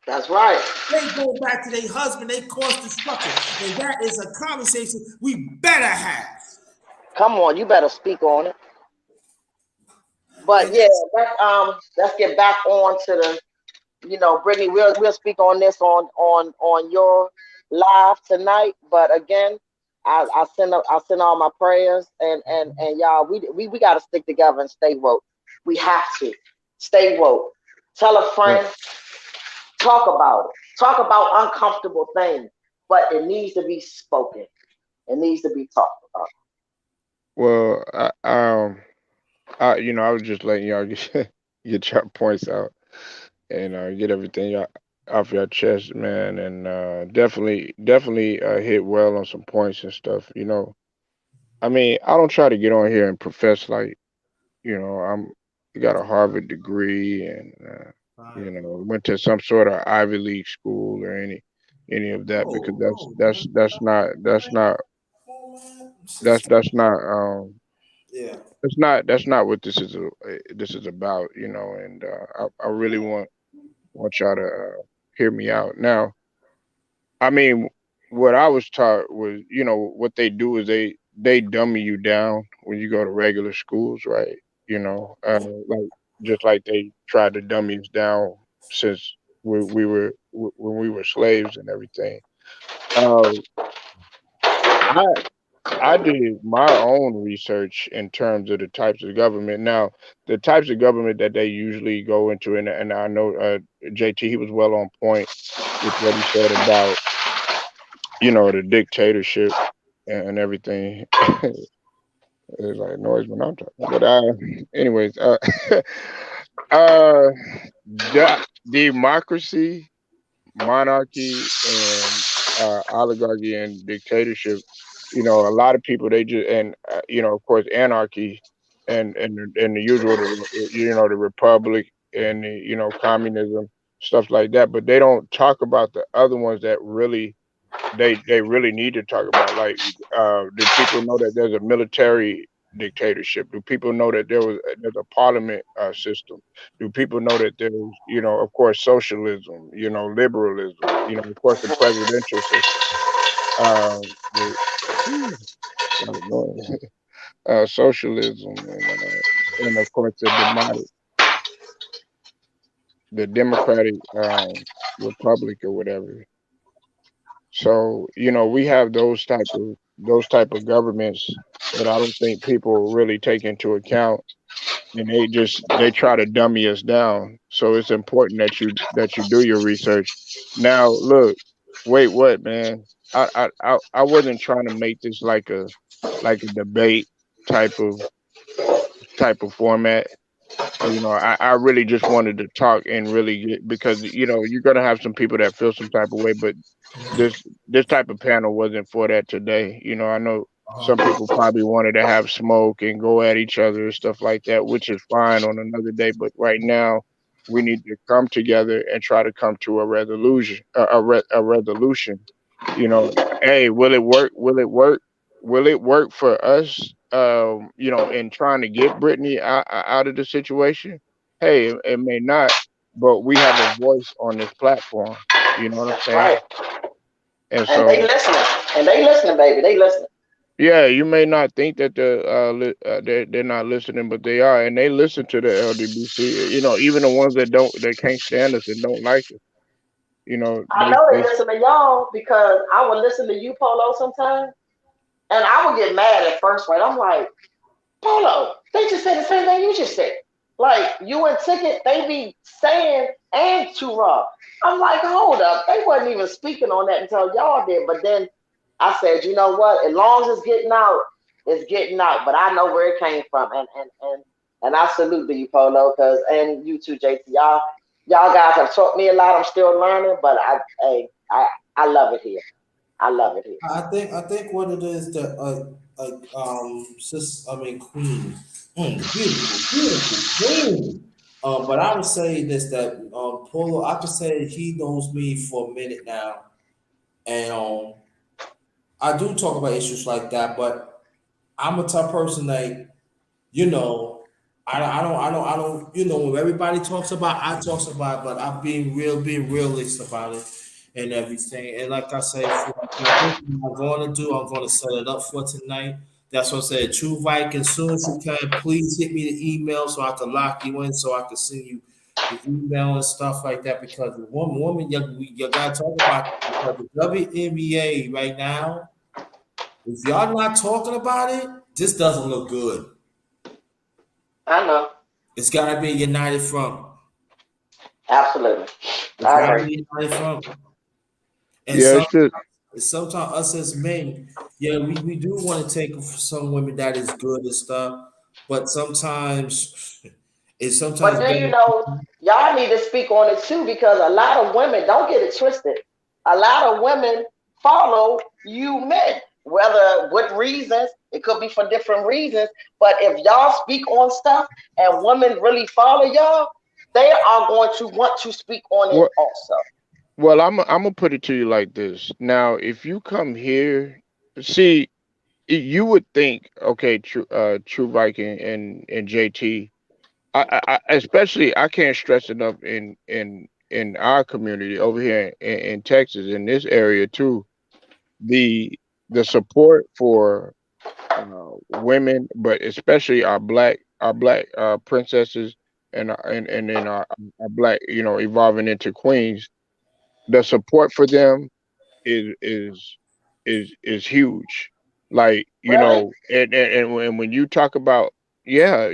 that's right. they go back to their husband, they cause destruction, and that is a conversation we better have. Come on, you better speak on it. But And yeah, that's let's get back on to the, Brittany, we'll speak on this on your live tonight. But again, I send all my prayers, and y'all, we got to stick together and stay woke. We have to stay woke. Tell a Yeah. friend, talk about it. Talk about uncomfortable things, but it needs to be spoken. It needs to be talked about. Well, I was just letting y'all get get your points out and get everything off your chest, man, and definitely hit well on some points and stuff. I mean, I don't try to get on here and profess like, I'm got a Harvard degree and went to some sort of Ivy League school or any of that because no, no, man. that's not Yeah. that's not what this is about, and I really want y'all to hear me out. Now, I mean, what I was taught was, what they do is they dummy you down when you go to regular schools, right? Like just like they tried to dummy us down since when we were slaves and everything. Uh, I I did my own research in terms of the types of government. Now, the types of government that they usually go into, and I know JT, he was well on point with what he said about the dictatorship and everything. It's like noise when I'm talking, but anyways, uh, democracy, monarchy, and oligarchy and dictatorship. A lot of people they just and of course anarchy and the usual the republic and the communism, stuff like that. But they don't talk about the other ones that really they really need to talk about. Like, do people know that there's a military dictatorship? Do people know that there's a parliament system? Do people know that there's of course socialism, liberalism, of course the presidential system, the I don't know, socialism, and of course the democratic republic or whatever. So, we have those type of governments that I don't think people really take into account, and they try to dummy us down. So it's important that you do your research. Now, look, wait, what, man? I wasn't trying to make this like a debate type of format. I really just wanted to talk and really get, because you're gonna have some people that feel some type of way, but this type of panel wasn't for that today. I know some people probably wanted to have smoke and go at each other and stuff like that, which is fine on another day. But right now, we need to come together and try to come to a resolution. A resolution. You know, hey, will it work? Will it work? Will it work for us? In trying to get Brittany out of the situation. Hey, it may not, but we have a voice on this platform. You know what I'm That's saying? right. And And they so, listening. And they listening, baby. They listening. yeah, you may not think that they're not listening, but they are, and they listen to the LDBC. Even the ones that can't stand us and don't like us. I know they listen to y'all because I would listen to you, Polo, sometimes. And I would get mad at first, right? I'm like, Polo, they just said the same thing you just said. Like you and Ticket, they be saying and too raw. I'm like, hold up, they wasn't even speaking on that until y'all did. But then I said, you know what? As long as it's getting out, it's getting out. But I know where it came from, and I salute to you, Polo, cause and you too, JT. Y'all guys have taught me a lot. I'm still learning, but I love it here. I love it here. I think what it is that sis, I mean queen, beautiful queen. But I would say this that Polo, I could say he knows me for a minute now, and I do talk about issues like that, but I'm a tough person. Like you know, I don't, you know, when everybody talks about, I talks about, but I'm being realist about it and everything. And like I say, for I think what I'm going to do, I'm going to set it up for tonight. That's what I said. True Viking, as soon as you can, please hit me the email so I can lock you in, so I can send you the email and stuff like that. Because the woman, you got to talk about it, because the WNBA right now, if y'all not talking about it, this doesn't look good. I know. It's got to be a united front. Absolutely. It's I got to agree. be a united front. And Yeah, it's just sometimes us as men, yeah, we do want to take some women that is good and stuff, but sometimes it's sometimes But do you better. know, y'all need to speak on it too, because a lot of women, don't get it twisted, a lot of women follow you men, whether what reasons, it could be for different reasons. But if y'all speak on stuff and women really follow y'all, they are going to want to speak on it what. also. Well, I'm gonna put it to you like this. Now, if you come here, see, you would think, okay, True Viking and JT. Especially, I can't stress enough in our community over here in Texas, in this area too. The the support for women, but especially our black princesses and then our black, evolving into queens. The support for them is is is huge. Like, Really? and when you talk about, yeah,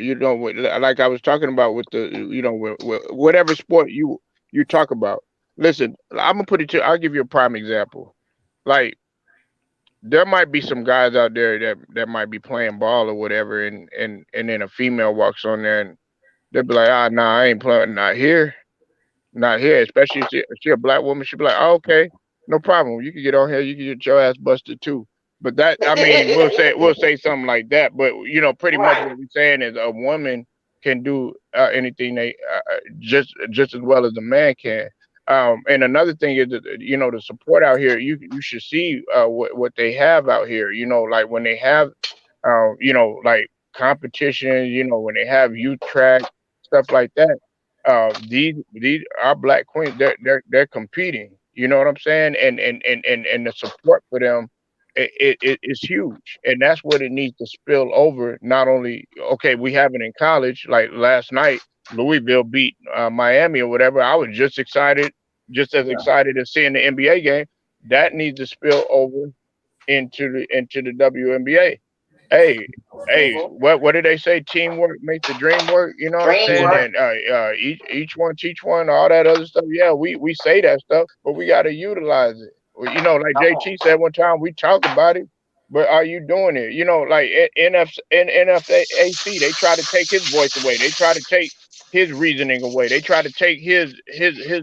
like I was talking about with the, with whatever sport you talk about. Listen, I'm gonna put it to. I'll give you a prime example. Like, there might be some guys out there that might be playing ball or whatever, and then a female walks on there and they'll be like, ah, nah, I ain't playing, not here. Not here, especially if she a black woman. She'd be like, "Oh, okay, no problem. You can get on here. You can get your ass busted too." But that, I mean, we'll say something like that. But pretty much Right. what we're saying is a woman can do anything they just as well as a man can. And another thing is that, the support out here. You should see what they have out here. Like when they have like competition. When they have youth track, stuff like that. These our black queens, they're competing. You know what I'm saying? And the support for them, it is huge, and that's what it needs to spill over. Not only, okay, we have it in college. Like last night, Louisville beat Miami or whatever. I was just excited, just as Yeah. excited as seeing the NBA game. That needs to spill over into the WNBA. Hey, hey, Hmm. what did they say? Teamwork makes the dream work. You know what I'm Yeah. saying? Dream And each one teach one, all that other stuff. Yeah, we say that stuff, but we got to utilize it. Well, like Come on. JT said one time, we talk about it, but are you doing it? Like NFAC, they try to take his voice away. They try to take his reasoning away. They try to take his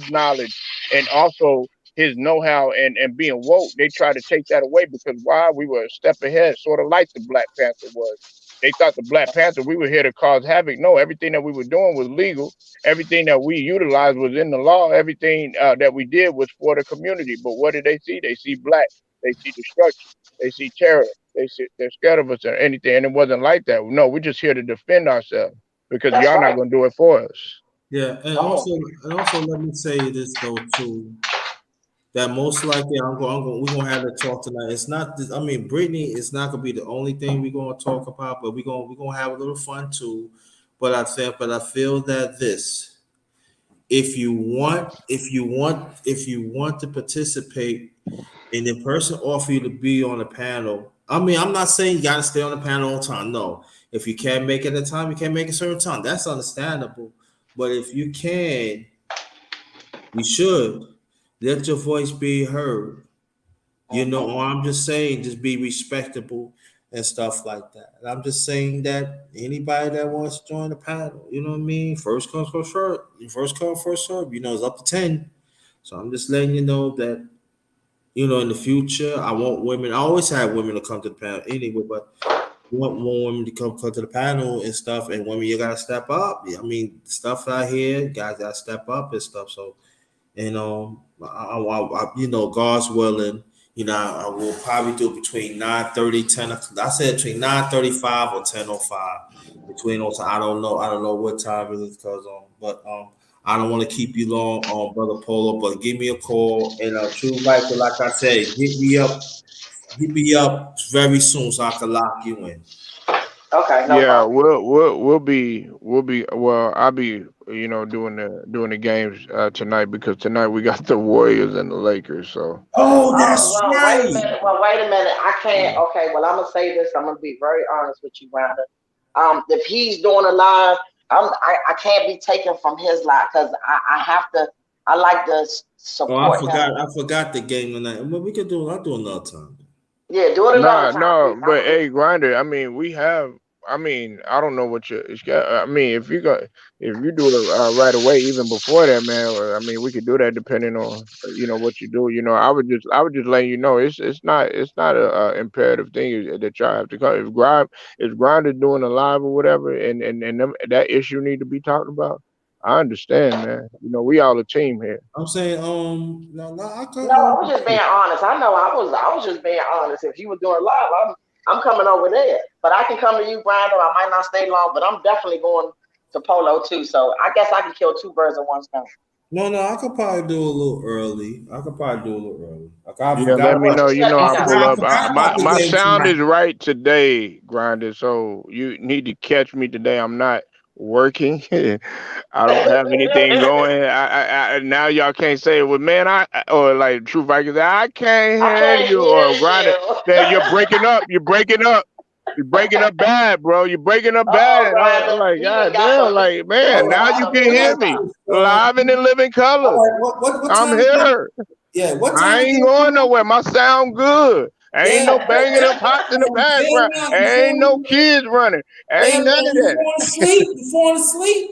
knowledge and also his know-how and being woke. They try to take that away because why? We were a step ahead, sort of like the Black Panther was. They thought the Black Panther, we were here to cause havoc. No, everything that we were doing was legal. Everything that we utilized was in the law. Everything that we did was for the community. But what did they see? They see black. They see destruction. They see terror. They're scared of us or anything. And it wasn't like that. No, we're just here to defend ourselves because That's y'all not right. going to do it for us. Yeah, Come on. and also let me say this though too, that most likely we're gonna have to talk tonight. It's not this, I mean, Brittany is not gonna be the only thing we're gonna talk about, but we're gonna have a little fun too. But I feel that this, if you want to participate and the person offer you to be on the panel, I mean, I'm not saying you gotta stay on the panel all the time. No. If you can't make it a time, you can't make a certain time. That's understandable. But if you can, you should let your voice be heard. Hmm. Or I'm just saying, just be respectable and stuff like that. And I'm just saying that anybody that wants to join the panel, you know what I mean? First come, first serve. First come, first serve. It's up to 10. So I'm just letting you know that, in the future, I want women. I always have women to come to the panel anyway, but you want more women to come to the panel and stuff. And women, you gotta step up. I mean, stuff out here, guys gotta step up and stuff. So, God's willing, I will probably do it between 9:30, 10 o'clock. I said between 9:35 or 10:05. Between those, I don't know. I don't know what time it is because but I don't want to keep you long, brother Polo. But give me a call and True Viper, like I said, hit me up very soon so I can lock you in. Okay, no Yeah, problem. we'll be well. I'll be doing the games tonight because tonight we got the Warriors and the Lakers. So Oh, Oh that's well, wait a right. minute. Well, wait a minute. I can't. Okay, well, I'm gonna say this. I'm gonna be very honest with you, Brandon. If he's doing a live, I can't be taken from his live because I have to. I like to Oh, I support him. forgot. I forgot the game tonight. Well, we could do. I'll do another time. Yeah, do it another no, time, no, please. I'm but gonna be. hey, Grinder. I mean, we have. I mean, I don't know what it's got. I mean, if you do it right away, even before that, man. I mean, we could do that depending on what you do. I would just let you know it's not a imperative thing that y'all have to come. If Grinder doing a live or whatever, and that issue need to be talked about, I understand, man. We all a team here. I'm saying, no, I No, I was just being honest. I know I was just being honest. If you were doing live, I'm coming over there. But I can come to you, Brandon. I might not stay long, but I'm definitely going to Polo too. So I guess I can kill two birds with one stone. no, I could probably do a little early. I could probably do a little early. Like I Yeah, forgot let me about, know. Just let me I'll know. pull I up. forgot about My the my game sound tonight. is right today, Grinder. So you need to catch me today. I'm not working. I don't have anything going. Now y'all can't say, well, man, or like True Vikings, I can't I have can't you hear or Grinder. you. That you're breaking up. You're breaking up. You're breaking up bad, bro. You're breaking up Uh-oh, bad. I'm Brandon. like, He done God got damn, some like, he man, done Oh, now got you some can hear me feedback. live and in living color. all right. What I'm time the game? here. Yeah, what I time the ain't game going come on? nowhere. My sound good. Ain't Yeah, no banging of pots in the background. Ain't no kids running. hey Ain't man, none of you that. falling asleep? You falling asleep?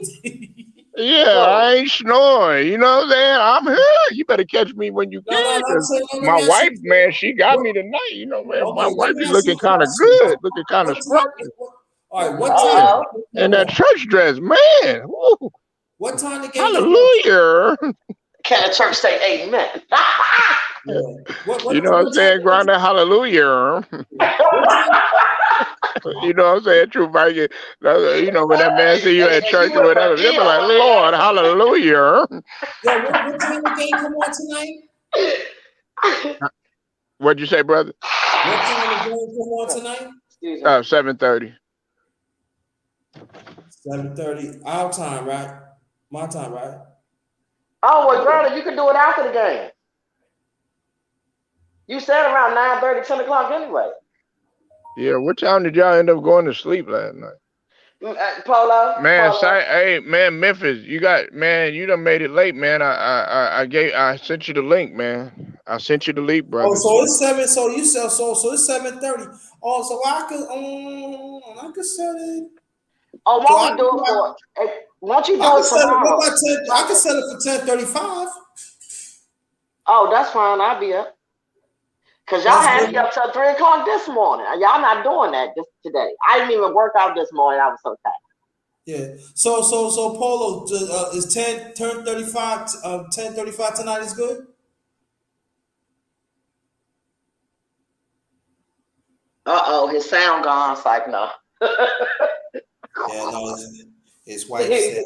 Yeah, Whoa. I ain't snoring. You know what I'm saying? I'm here. You better catch me when you No. can, I'm cause saying, no, let my me ask you wife, this. man, she got What, me tonight. Man, my okay, let wife me be ask you looking a kind of question. good, looking kind of What time? scrumptious. All right, what time the Yeah, Uh-oh. game and come that on? church dress, man. Woo, What time the game come on? hallelujah. Can the church say amen? Yeah. You know what I'm What saying? time? Grind that hallelujah. What time? You know what I'm saying? True Viking. When that man see you at And church you or with whatever, they be Medea like, Lord, hallelujah. Yeah, what time the game come on tonight? right What'd you say, brother? What time the game come on tonight? Excuse me. 7:30. 7:30. Our time, right? My time, right? Oh well, brother, you can do it after the game. You said around 9:30, 10 o'clock anyway. Yeah, what time did y'all end up going to sleep last night? Polo. Hey, man, Memphis, you done made it late, man. I sent you the link, man. I sent you the link, Oh, brother. so So it's seven. So you said so it's 7:30. Oh, so I could set it. Oh, So won't we do it for? Won't you I do could it set it. What tomorrow? about 10? I could set it for 10:35. Oh, that's fine. I'll be up. Cause y'all That's had me good. up till 3 o'clock this morning. Y'all not doing that this today. I didn't even work out this morning. I was so tired. Yeah. So Polo is 10:35. 10:35 tonight is good. Uh-oh, his sound gone. It's like no. Yeah. No. His wife said.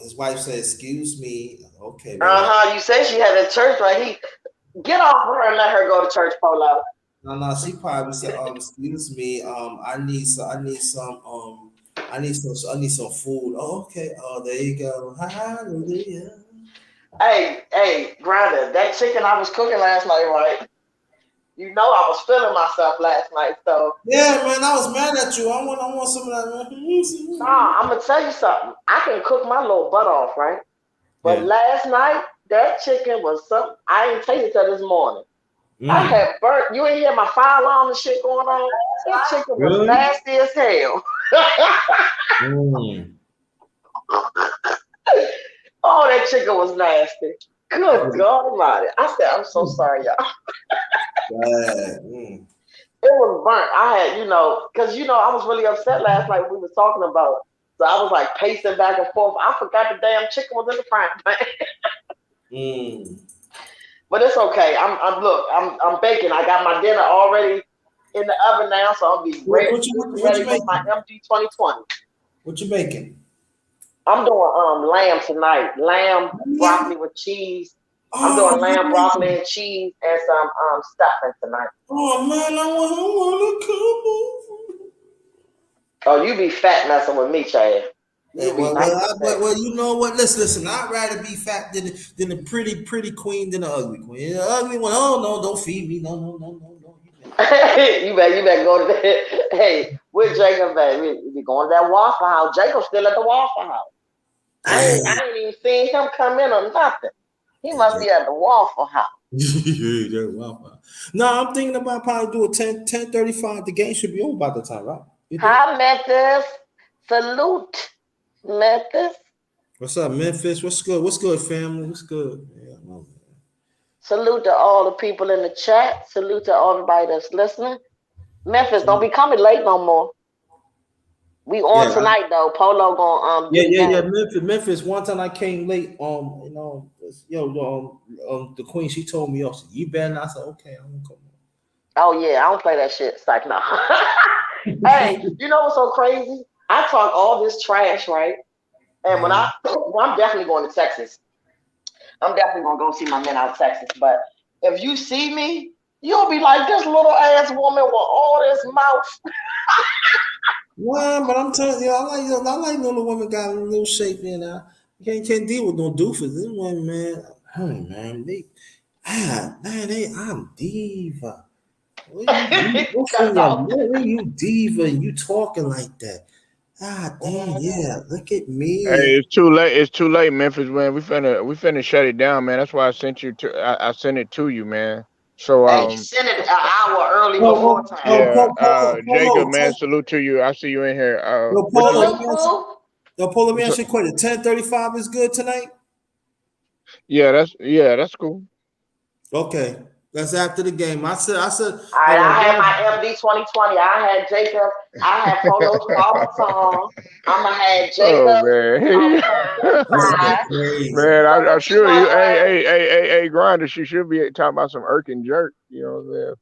His wife said, "Excuse me." Okay, baby. You said she had a church right. Get off her and let her go to church, Polo. No. She probably said, "Excuse me. I need some food." Oh, okay. Oh, there you go. Hallelujah. Hey, Granda, that chicken I was cooking last night, right? You know I was feeling myself last night, so Yeah, man. I was mad at you. I want some of that, nah, man. I'm gonna tell you something. I can cook my little butt off, right? But Yeah. last night, that chicken was something I ain't tasted till this morning. I Mm. had burnt. You ain't hear my fire alarm and shit going on. That chicken was Really? nasty as hell. Mm. Oh, that chicken was nasty. Good God Almighty! I said, I'm so sorry, y'all. Bad. Mm. It was burnt. I had, because I was really upset last night. We was talking about, so I was like pacing back and forth. I forgot the damn chicken was in the frying pan. Mm. But it's okay. I'm baking. I got my dinner already in the oven now, so I'll be What, ready, what you getting what you ready for my making? MD 2020. What you making? I'm doing lamb tonight. Lamb Lamb? broccoli with cheese. I'm doing Oh lamb broccoli man. and cheese and some stuffing tonight. Oh man, I want to come over. Oh, you be fat messing with me, Chad. Hey, You be nice and fat. you know what? Listen. I'd rather be fat than a pretty queen than an ugly queen. The ugly one, oh no, don't feed me. No. You better go to the hey, where Jacob at? We be going to that Waffle House. Jacob's still at the Waffle House. Hey. I ain't even seen him come in or nothing. He must be at the Waffle House. Yeah, wow. No, I'm thinking about probably do a 10:35. The game should be over by the time, right? You think? Hi, Memphis. Salute, Memphis. What's up, Memphis? What's good? What's good, family? What's good? Yeah, well, Salute to all the people in the chat. Salute to everybody that's listening. Memphis, don't be coming late no more. We on yeah, tonight though. Polo gonna do the yeah. game. Memphis. One time I came late. The queen. She told me, "Oh, you better." I said, "Okay, I'm gonna come." Oh yeah, I don't play that shit. It's like no. Hey, you know what's so crazy? I talk all this trash, right? And well, I'm definitely going to Texas. I'm definitely gonna go see my men out of Texas. But if you see me, you'll be like this little ass woman with all this mouth. Well, but I'm telling you, I like little women got a little shape in there. You can't deal with no doofus. This one, man, hey man, I'm diva. What's in Cut your off. what are you diva and you talking like that? Ah, damn, yeah. Look at me. Hey, it's too late. It's too late, Memphis. Man, we finna shut it down, man. That's why I sent you to. I sent it to you, man. So Hey, you sent it an hour early before time. yeah, Jacob, Polo, man, salute to you. I see you in here. What you? Salute, boo. Polo, What's man, up? should quit it. 10:35 is good tonight. Yeah, that's cool. Okay, that's after the game. All right, I had my MD 2020. I had Jacob. I had Polo's father song. I'ma have Oh Jacob man, 2025. crazy. man, So I'm what you sure you. want, Hey, man? hey, Grinder. She should be talking about some irk and jerk. You know what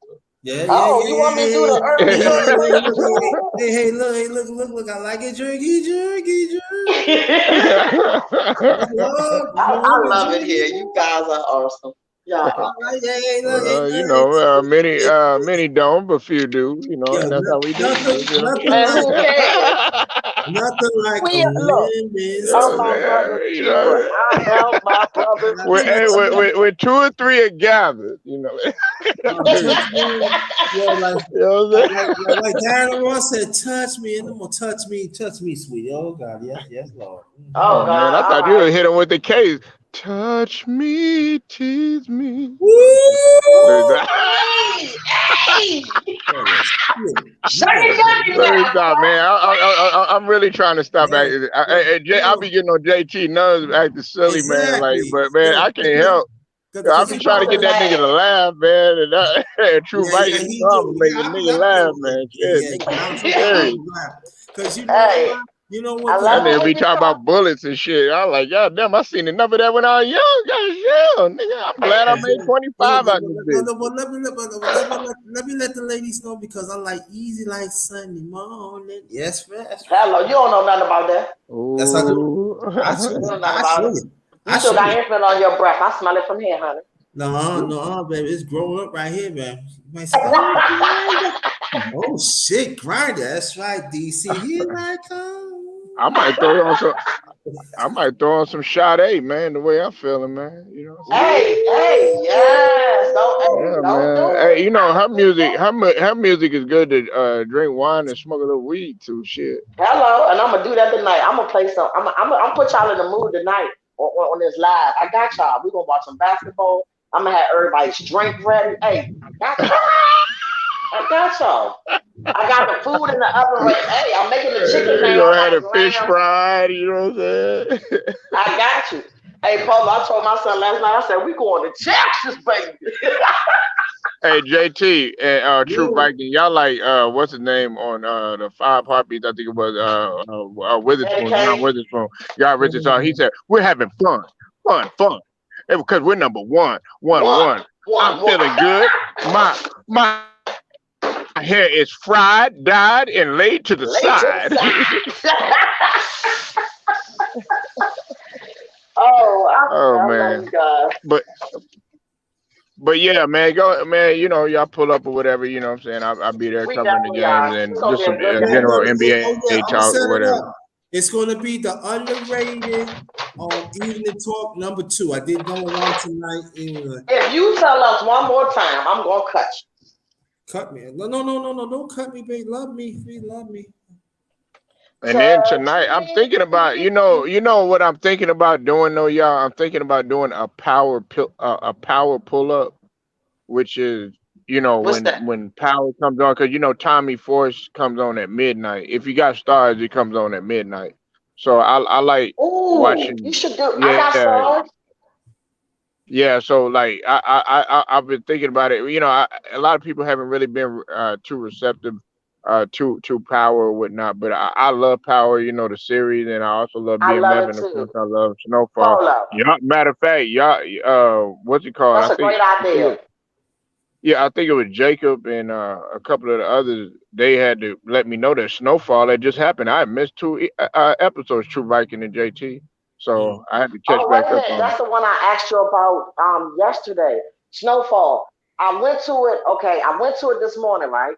Oh, you want me to do the I'm Irvin Jerk for you too? Look, I like it, jerky. Yes, saying? Lord. You know I what, love it here. You jerky. guys are awesome. Y'all are Many don't, but few do. You know, Yo, and that's how we do. nothing and like who cares? a We look. women's I'm Oh my song. brother's man, keeper. I am my brother's when, keeper. hey, when two or three are gathered, Touch me, yo, you know what I'm saying? like Diana Ross said, touch me, and I'm gonna touch me, sweetie. Oh God, yes, Lord. Oh Oh man, I God! All thought you right. would hit him with the case. Touch me, tease me. Woo! Hey! Oh, shit. You Shut better it get down ready. Let me now, stop, man. I'm really trying to stop Yo, acting. I'll yo, be getting on JT Nuns acting silly, man. Like, exactly. but man, Yo, I can't help. I because be He trying to get wasn't that nigga to mad. laugh, man. And True yeah, Viking, you he know I'm do. gonna make Yeah, a nigga laugh, man. Shit, yeah, nigga, I'm I'm trying to make serious. him laugh. Because you know Hey, why? You know what? I Because That love it nigga when be you talking talk. about bullets and shit. I like, God damn, I seen enough of that when I was young. God damn, nigga. I'm glad I made 25 out this bitch. let me let the ladies know because I like easy like Sunday morning. Yes, man. Hello, you don't know nothing about that. Yes, I do. Ooh. I show You you. don't know nothing I about show it. you. You I still show got you. infant on your breath. I smell it from here, honey. No, baby. It's growing up right here, man. You might say, oh, Grinder. Oh, shit, Grinder. That's right, DC. Here I I come. might throw on some. I might throw on some Sade, man. The way I'm feeling, man. You know what I'm saying? Hey, yes. Yeah, Don't man. do Hey, it. you know her music. Her music is good to drink wine and smoke a little weed too. Shit. Hello, and I'm gonna do that tonight. I'm gonna play some. I'm put y'all in the mood tonight on this live. I got y'all. We gonna watch some basketball. I'm gonna have everybody's drink ready. Hey, I got y'all. I got y'all. I got the food in the oven ready. Hey, I'm making the chicken You now. gonna I have got the the fish lamb. fried. You know what I'm saying? I got you. Hey, Paul, I told my son last night. I said we going to Texas, baby. Hey JT and True Yo, Viking, y'all like what's his name on the Five Heartbeats? I think it was Eddie Witherspoon, John Kane. Witherspoon. Y'all Richard saw. He said we're having fun. because we're number one, one, One, one. I'm one, one. feeling good. My hair is fried, dyed, and laid to the side. Lay to the side. Oh, Oh I love man. you guys. But yeah, man, go man. Y'all pull up or whatever. You know what I'm saying. I'll be there We covering the definitely games are. It's and gonna just be a some good Yeah, day. general look. NBA Oh yeah, I'm gonna talk set or it whatever. up. It's gonna be the underrated evening talk number 2. I did number 1 tonight. If you tell us one more time, I'm gonna cut Cut me. No, no, no, no, no. Don't cut me, babe. Love me. Babe, love me. you. And then Touch tonight, I'm me. thinking about you know what I'm thinking about doing though, y'all. I'm thinking about doing a power pull up, which is What's that? when power comes on, because Tommy Force comes on at midnight. If you got stars, it comes on at midnight. So I like Ooh, you watching. should do. I got Yeah, stars. yeah. So like I've been thinking about it. A lot of people haven't really been too receptive to power or whatnot, but I love power. The series, and I also love I love BMF, it and of too. course I love Snowfall. Polo. Yeah, matter of fact, y'all, what's it called? That's a great idea. Yeah, I think it was Jacob and a couple of the others. They had to let me know that Snowfall had just happened. I had missed two episodes, True Viking and JT, so I had to catch Oh, wait back a up minute. on it. That's the one I asked you about yesterday. Snowfall. I went to it. Okay, I went to it this morning, right?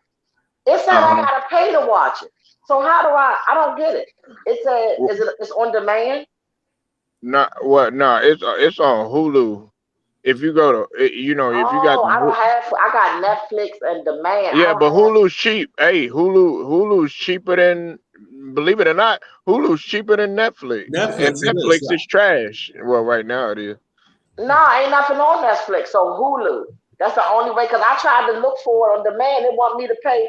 It said I Uh gotta pay to watch it. So how do I? I don't get it. It said, huh. is it? It's on demand. Not what? No, it's on Hulu. If you go to, if you got Oh, the I don't have. I got Netflix and demand. I yeah, don't but have. Hulu's cheap. Hey, Hulu's cheaper than, believe it or not, Hulu's cheaper than Netflix, and Netflix, it is, Netflix yeah. is trash. Well, right now it is. Nah, ain't nothing on Netflix. So Hulu. That's the only way. Cause I tried to look for it on demand. It want me to pay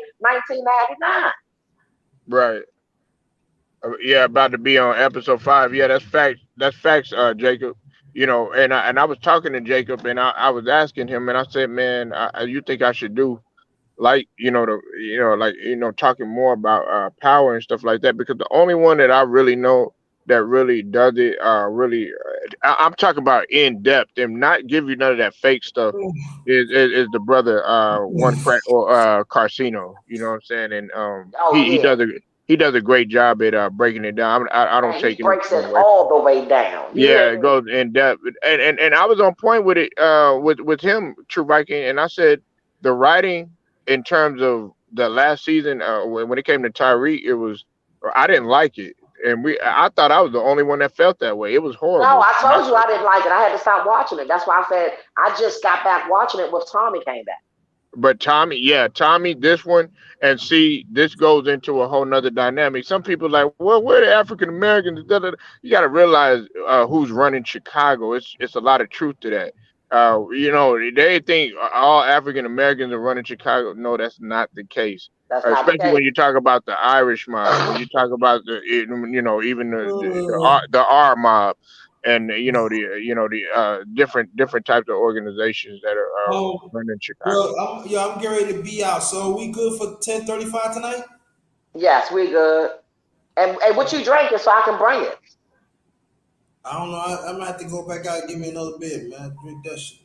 19.99. Right. Yeah, about to be on episode 5. Yeah, that's facts. That's facts, Jacob. And I was talking to Jacob, and I was asking him, and I said, man, you think I should do like talking more about power and stuff like that, because the only one that I really know that really does it really I'm talking about in depth and not give you none of that fake stuff is the brother one crack or Carcino, you know what I'm saying? And Oh yeah, he does a great job at breaking it down. I don't and he take anything breaks it away from all him. the way down. You hear Yeah, it me? goes in depth, and I was on point with it with him, True Viking, and I said the writing in terms of the last season when it came to Tyreek, it was I didn't like it, and I thought I was the only one that felt that way. It was No, horrible. I told you I didn't like it. I had to stop watching it. That's why I said I just got back watching it with Tommy came back. But Tommy, yeah, Tommy, this one, and see, this goes into a whole nother dynamic. Some people like, well, we're the African Americans. Da, da, da. You got to realize who's running Chicago. It's a lot of truth to that. They think all African Americans are running Chicago. No, that's not the case. That's not the Especially when case. you talk about the Irish mob, when you talk about even the R mob, and the different types of organizations that are Um, running Chicago. well, I'm getting ready to be out. So are we good for 10:35 tonight? Yes, we good. And what you drinking so I can bring it? I don't know. I might have to go back out and give me another bit, man. Drink that shit.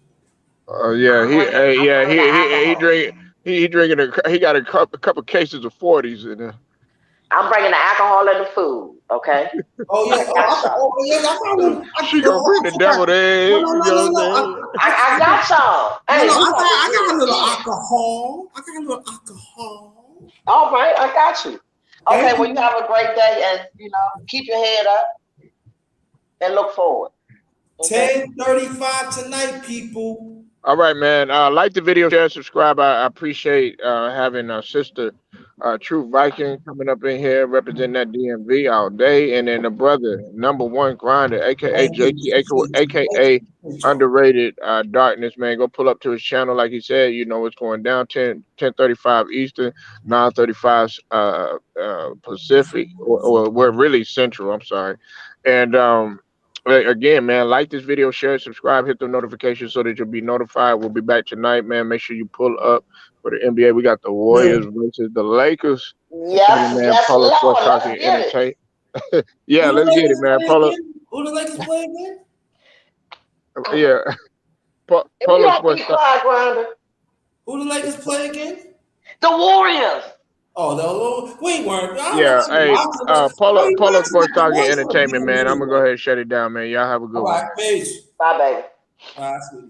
Yeah, I'm bringing the he alcohol. drink he drinking he got a couple cases of 40s in there. I'm bringing the alcohol and the food. Okay, Oh yeah. I got some. Oh yeah. I got a little. She gonna bring I the forgot. deviled No, eggs, no, you no, know no, what I'm no. saying? I got some. No, Hey, no. we about to I got a get little it in. alcohol. I got a little alcohol. All right, I got you. Okay, Thank well, you you. have a great day, and keep your head up and look forward. Okay. 10:35 tonight, people. All right, man. Like the video, share, subscribe. I appreciate having our sister, True Viking, coming up in here representing that DMV all day, and then the brother, number one grinder, aka Thank you. JT, Appreciate you. Thank aka you. Appreciate y'all. underrated darkness, man. Go pull up to his channel, like he said. You know what's going down. 10:35 Eastern, 9:35 Pacific, or we're really Central. I'm sorry, and again, man, like this video, share, subscribe, hit the notifications so that you'll be notified. We'll be back tonight, man. Make sure you pull up for the NBA. We got the Warriors Yeah. versus the Lakers. Tonight, Yes, man. yes, Polo Sports Lord. Talking Let's get it. Entertain. Yeah, Who the let's get it, Lakers man. play Polo. again? Who the Lakers play again? Yeah. If you Polo don't Sports be quiet, Grinder, Who the Lakers play again? the Warriors. Oh, no, we weren't. I Yeah, wasn't hey, watching. Why are you Polo watching Sports like the Talking boys are Entertainment, beating man. I'm you? gonna go ahead and shut it down, man. Y'all have a good All one. right, peace. Bye, baby. All right, sweetie.